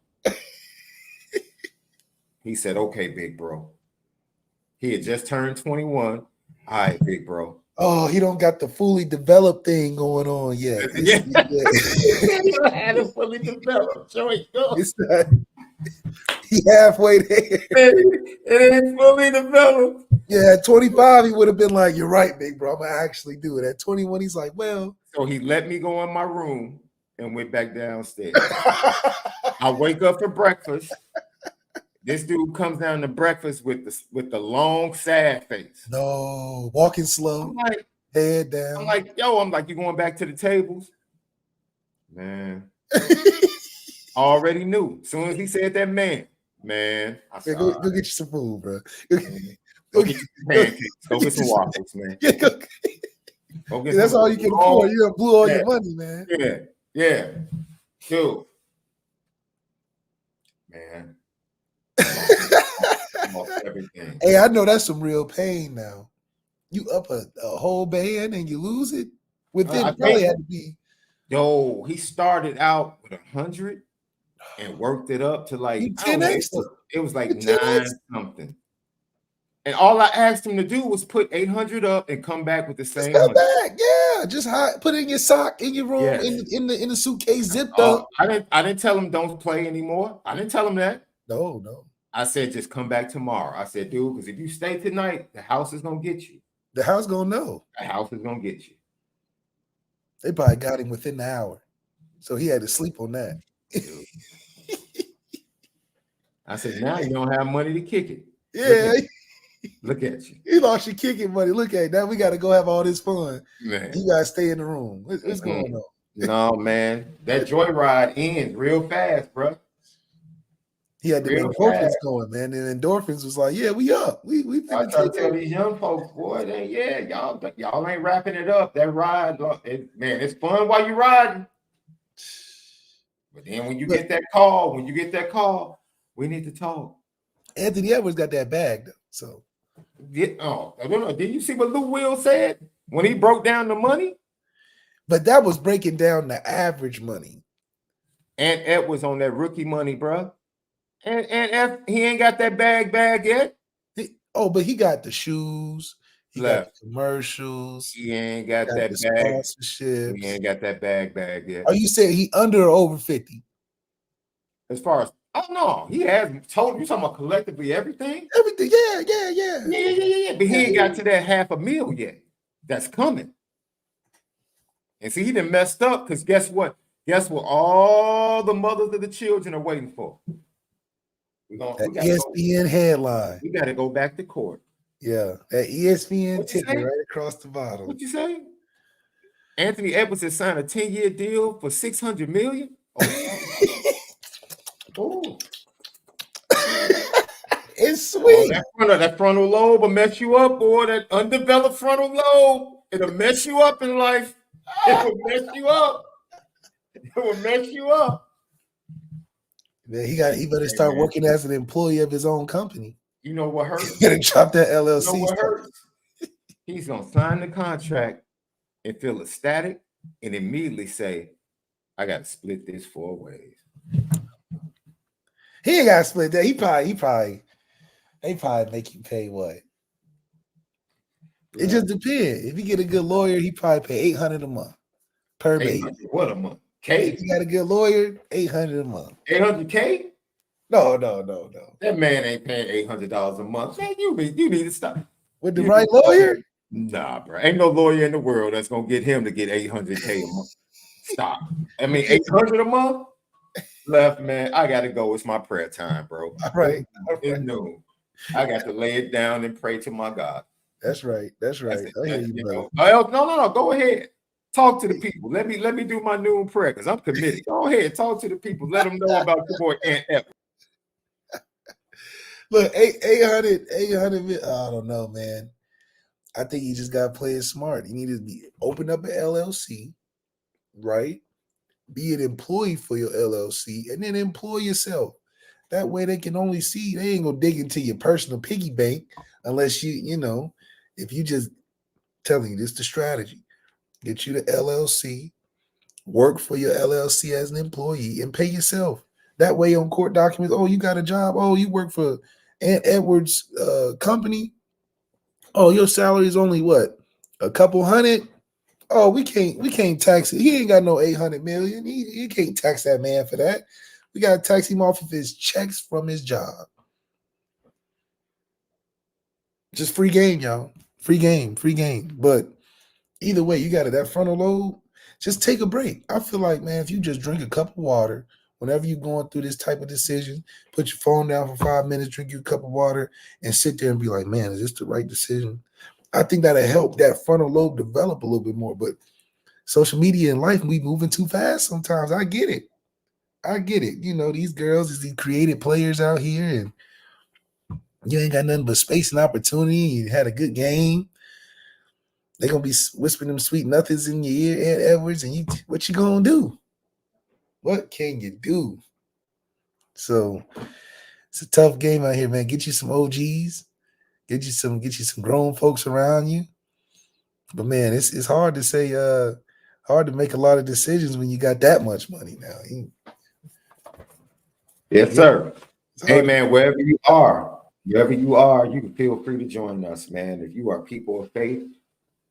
He said, okay, big bro. He had just turned 21. All right, big bro. Oh, he don't got the fully developed thing going on yet. He had it fully developed. So he halfway there. It ain't fully developed. Yeah, at 25, he would have been like, you're right, big bro. I'm going to actually do it. At 21, he's like, well. So he let me go in my room and went back downstairs. I wake up for breakfast. This dude comes down to breakfast with the long, sad face. No, walking slow, head down. I'm like, you going back to the tables? Man. Already knew. As soon as he said that, man. I said, go get you some food, bro. Go get you some pancakes. Go get some waffles, man. Go get that's all you can afford. You done blew all your money, man. Yeah. Dude. man. Lost everything. Hey, I know that's some real pain now. You up a whole band and you lose it? Within I probably think- had to be. Yo, he started out with 100 and worked it up to like You I don't know, 10x? it was like You 10x? 9 something. And all I asked him to do was put 800 up and come back with the Just same come 100. back. Yeah. Just put it in your sock in your room Yes. in the suitcase zipped up. I didn't tell him don't play anymore. I didn't tell him that. No. I said just come back tomorrow. I said, dude, because if you stay tonight, the house is gonna get you. The house gonna know. The house is gonna get you. They probably got him within the hour. So he had to sleep on that. I said, now you don't have money to kick it. Yeah. Look at you. You lost your kicking money. Look at that. We got to go have all this fun. Man. You got to stay in the room. What's going on? No, man. That joyride ends real fast, bro. He had the Real endorphins fast. going, man. And endorphins was like, yeah, we up. We I finna try to take tell it. these young folks, boy, y'all ain't wrapping it up. That ride, man, it's fun while you're riding. But then when you get that call, we need to talk. Anthony Edwards got that bag, though. So I don't know. Did you see what Lou Will said when he broke down the money? but that was breaking down the average money. And Edwards on that rookie money, bro. And he ain't got that bag yet. But he got the shoes. He got Left. the commercials. He ain't got got that the bag. sponsorships. He ain't got that bag yet. Are you saying he under or over 50? As far as no, he has total. You talking about collectively everything? Everything, yeah. Yeah. But he ain't got to that $500,000 yet. That's coming. And see, he done messed up because guess what? Guess what? All the mothers of the children are waiting for. That ESPN headline. We got to go back to court. Yeah, that ESPN What you ticker say? right across the bottom. What you say? Anthony Edwards has signed a 10-year deal for $600 million. Oh. It's sweet. That frontal lobe will mess you up, boy. That undeveloped frontal lobe, it'll mess you up in life. It will mess you up. It will mess you up. Man, he better start working as an employee of his own company. You know what hurts? He better drop that LLC. You know what hurts? He's gonna sign the contract and feel ecstatic and immediately say, I gotta split this 4 ways. He ain't got to split that. They probably make you pay what? It just depends. If you get a good lawyer, he probably pay $800 a month per baby. What a month? K? If you got a good lawyer, $800 a month. $800K? No. That man ain't paying $800 a month. Man, you need to stop. With the right lawyer? Nah, bro. Ain't no lawyer in the world that's gonna get him to get $800K a month. Stop. I mean, $800 a month? Left, man. I gotta go. It's my prayer time, bro. All right. It's noon. I got to lay it down and pray to my God. That's right. I hear you, brother. No. Go ahead. Talk to the people. Let me do my noon prayer because I'm committed. Go ahead. Talk to the people. Let them know about your boy Ant Edwards. Look, 800, I don't know, man. I think you just got to play it smart. You need to open up an LLC, right? Be an employee for your LLC and then employ yourself. That way they can only see, they ain't going to dig into your personal piggy bank unless if you just telling you this the strategy. Get you the LLC, work for your LLC as an employee and pay yourself. That way on court documents, you got a job. You work for Ant Edwards company. Your salary is only what? A couple hundred? We can't tax it. He ain't got no 800 million. He can't tax that man for that. We got to tax him off of his checks from his job. Just free game, y'all. Free game. But either way, you got that frontal lobe. Just take a break. I feel like, man, if you just drink a cup of water, whenever you're going through this type of decision, put your phone down for 5 minutes, drink your cup of water, and sit there and be like, man, is this the right decision? I think that'll help that frontal lobe develop a little bit more. But social media and life, we moving too fast sometimes. I get it. These girls is these creative players out here, and you ain't got nothing but space and opportunity. You had a good game. They're going to be whispering them sweet nothings in your ear, Ed Edwards, and what you going to do? What can you do? So it's a tough game out here, man. Get you some OGs, get you some grown folks around you. But man, it's hard to say, hard to make a lot of decisions when you got that much money now. Yes, sir. Hey, man, wherever you are, you can feel free to join us, man. If you are people of faith,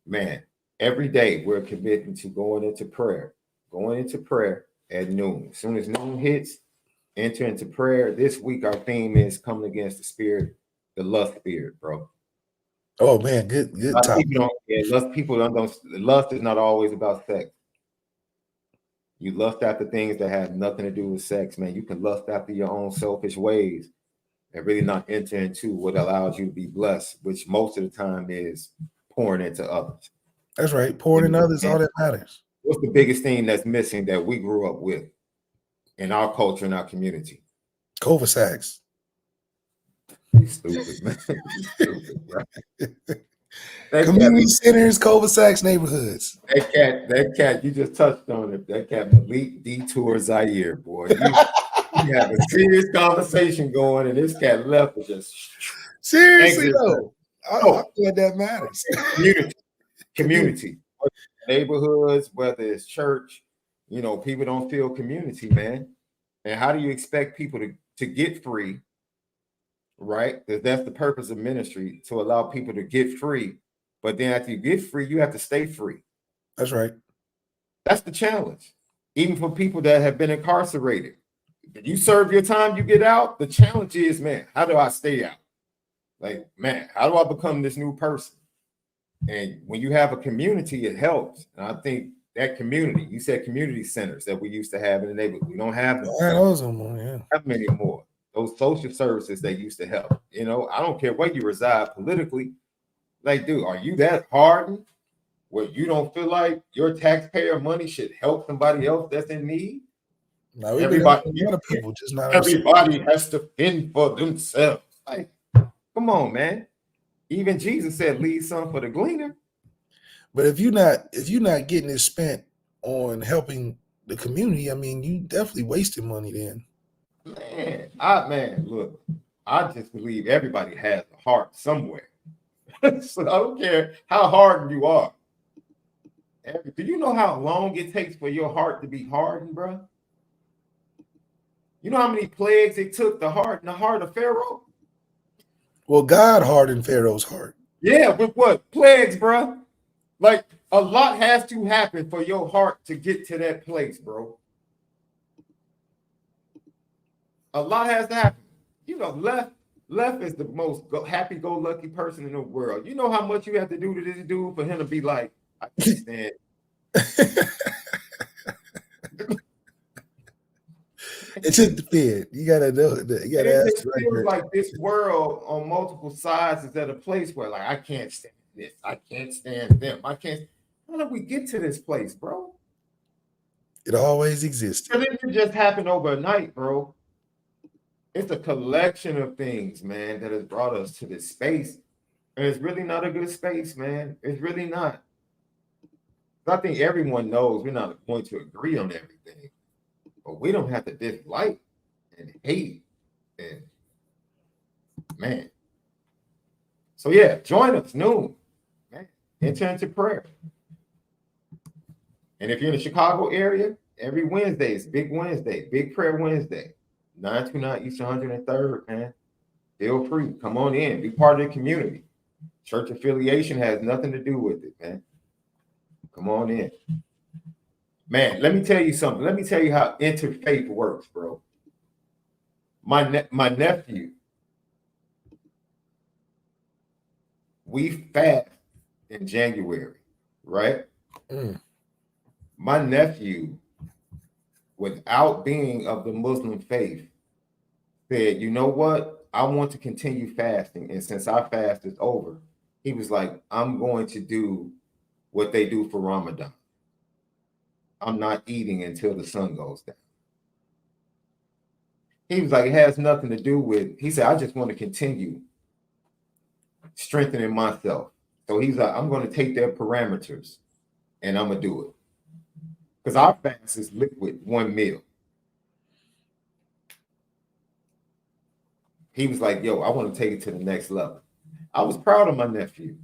man, every day we're committing to going into prayer at noon. As soon as noon hits, enter into prayer. This week, our theme is coming against the spirit, the lust spirit, bro. Oh man, good topic. Lust is not always about sex. You lust after things that have nothing to do with sex, man. You can lust after your own selfish ways and really not enter into what allows you to be blessed, which most of the time is pouring into others. That's right. Pouring into others, all that matters. What's the biggest thing that's missing that we grew up with in our culture and our community? Cul-de-sacs. You stupid, man. You stupid, right? Community centers, cul-de-sacs, neighborhoods. That cat, you just touched on it. That cat, Malik Detour Zaire, boy. You have a serious conversation going, and this cat left with just seriously though. I feel like that matters. Community, neighborhoods, whether it's church, people don't feel community, man. And how do you expect people to get free? Right? Because that's the purpose of ministry, to allow people to get free. But then after you get free, you have to stay free. That's right. That's the challenge. Even for people that have been incarcerated. You serve your time, you get out. The challenge is, man, how do I stay out? Like, man, how do I become this new person? And when you have a community, it helps. And I think that community, you said community centers that we used to have in the neighborhood. We don't have them. Those anymore, yeah. Have many more. Those social services that used to help. I don't care where you reside politically. Like, dude, are you that hardened where you don't feel like your taxpayer money should help somebody else that's in need? No, everybody has to fend for themselves. Like, come on, man. Even Jesus said, "Leave some for the gleaner." But if you're not getting it spent on helping the community, I mean, you definitely wasted money then. Man, look, I just believe everybody has a heart somewhere. So I don't care how hardened you are. Do you know how long it takes for your heart to be hardened, bro? You know how many plagues it took to harden the heart of Pharaoh? Well, God hardened Pharaoh's heart. Yeah, with what? Plagues, bro. Like, a lot has to happen for your heart to get to that place, bro. A lot has to happen. Left is the most happy-go-lucky person in the world. You know how much you have to do to this dude for him to be like, I can't stand it. It's just the fear. You gotta know that. You gotta ask. It feels like this world on multiple sides is at a place where, like, I can't stand this. I can't stand them. I can't. How did we get to this place, bro? It always existed. It didn't just happen overnight, bro. It's a collection of things, man, that has brought us to this space. And it's really not a good space, man. It's really not. I think everyone knows we're not going to agree on everything. But we don't have to dislike and hate. And man. So yeah, join us noon. Man. Enter into prayer. And if you're in the Chicago area, every Wednesday is Big Wednesday, Big Prayer Wednesday. 929 East 103rd, man. Feel free. Come on in. Be part of the community. Church affiliation has nothing to do with it, man. Come on in. Man, let me tell you something. Let me tell you how interfaith works, bro. My nephew, we fast in January, right? My nephew, without being of the Muslim faith, said, you know what? I want to continue fasting. And since our fast is over, he was like, I'm going to do what they do for Ramadan. I'm not eating until the sun goes down. He was like, it has nothing to do with, he said, I just want to continue strengthening myself. So he's like, I'm going to take their parameters and I'm going to do it. Because our fast is liquid, one meal. he was like, yo, I want to take it to the next level. I was proud of my nephew.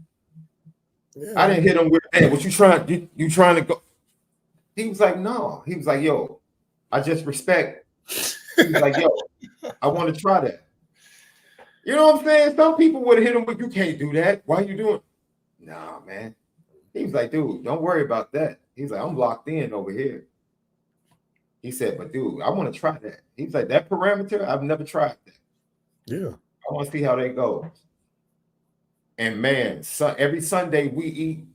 Yeah. I didn't hit him with, hey, what you trying? You trying to go? He was like, no. He was like, yo, I just respect. He was like, yo, I want to try that. You know what I'm saying? Some people would have hit him with, you can't do that. Why you doing? Nah, man. He was like, dude, don't worry about that. He's like, I'm locked in over here. He said, but dude, I want to try that. He's like, that parameter, I've never tried that. Yeah. I want to see how that goes. And man, every Sunday we eat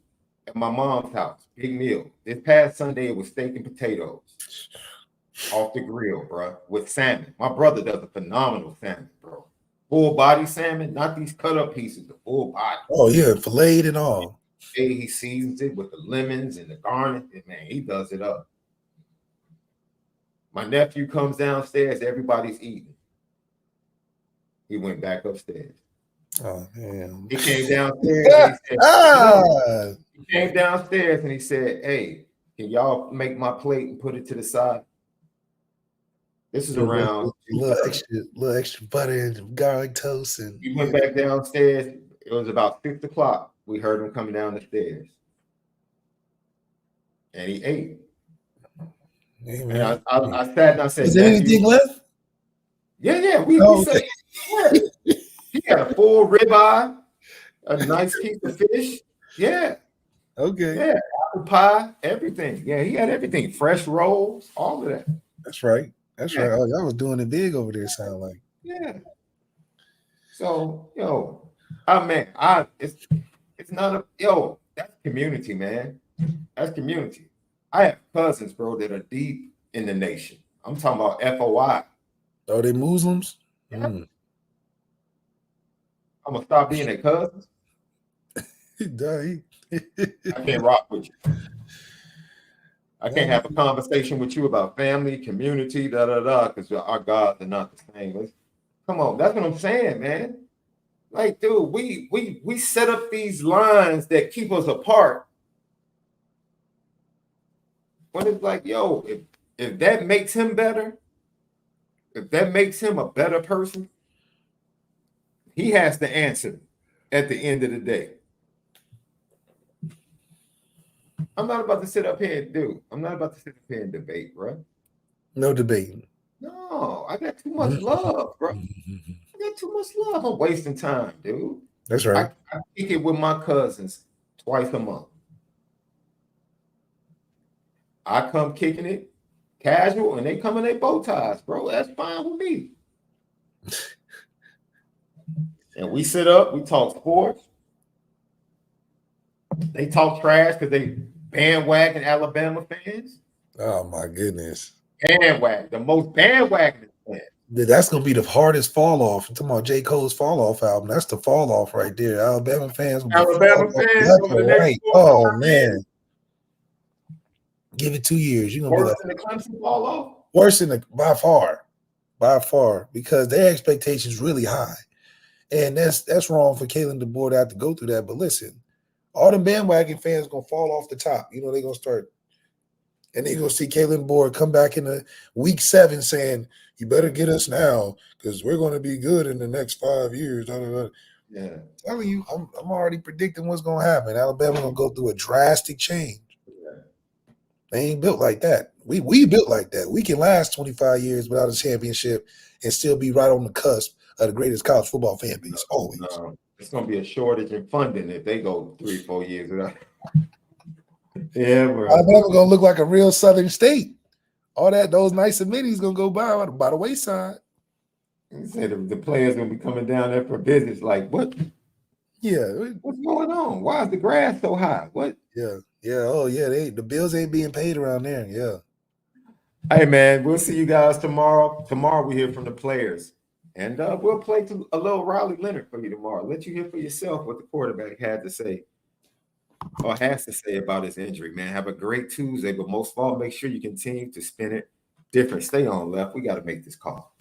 at my mom's house, big meal. This past Sunday, it was steak and potatoes off the grill, bro, with salmon. My brother does a phenomenal salmon, bro. Full body salmon, not these cut up pieces, the full body. Oh, yeah, filleted and all. Hey, he seasons it with the lemons and the garlic, and man, he does it up. My nephew comes downstairs, everybody's eating. He went back upstairs. Oh, man. He came downstairs. He came downstairs and he said, hey, can y'all make my plate and put it to the side? This is around a little extra butter and garlic toast. And he went back downstairs. It was about 6 o'clock. We heard him coming down the stairs. And he ate. Amen. And I sat and I said, is there anything left? Yeah. Okay. Yeah. He had a full ribeye, a nice piece of fish. Yeah. Okay. Yeah. Apple pie, everything. Yeah, he had everything. Fresh rolls, all of that. That's right. That's right. Oh, y'all was doing it big over there, sound like. Yeah. So, it's not that's community, man. That's community. I have cousins, bro, that are deep in the nation. I'm talking about FOI. Are they Muslims? Yeah. I'm gonna stop being their cousins. I can't rock with you. I can't have a conversation with you about family, community, because our gods are not the same. Come on, that's what I'm saying, man. Like, dude, we set up these lines that keep us apart. But it's like, yo, if that makes him better, if that makes him a better person, he has to answer at the end of the day. I'm not about to sit up here and debate, bro. No debating. No, I got too much love, bro. I got too much love. I'm wasting time, dude. That's right. I kick it with my cousins twice a month. I come kicking it casual, and they come in their bow ties, bro. That's fine with me. And we sit up, we talk sports. They talk trash because they bandwagon Alabama fans. Oh my goodness. Bandwagon, the most bandwagon fans. That's gonna be the hardest fall off. I'm talking about J. Cole's fall off album. That's the fall off right there. Alabama fans. Right. Oh man. Give it 2 years. You're gonna worse be like than the Clemson fall off. Worse than by far, because their expectations really high. And that's wrong for Kalen DeBoer to have to go through that. But listen, all the bandwagon fans gonna fall off the top. You know, they're gonna start, and they're gonna see Kalen DeBoer come back in the week 7 saying, you better get us now because we're gonna be good in the next 5 years. Yeah. I'm telling you, I'm already predicting what's gonna happen. Alabama gonna go through a drastic change. Yeah. They ain't built like that. We built like that. We can last 25 years without a championship and still be right on the cusp of the greatest college football fan base. Always. No, it's gonna be a shortage in funding if they go 3-4 years without. Yeah, bro. Alabama gonna look like a real Southern state. All those nice amenities gonna go by the wayside. He said the players gonna be coming down there for business. Like, what? Yeah. What's going on? Why is the grass so high? What? Yeah. Oh yeah. The bills ain't being paid around there. Yeah. Hey man, we'll see you guys tomorrow. Tomorrow we hear from the players, and we'll play a little Riley Leonard for you tomorrow. Let you hear for yourself what the quarterback had to say or has to say about his injury. Man, have a great Tuesday, but most of all, make sure you continue to spin it different. Stay on left. We got to make this call.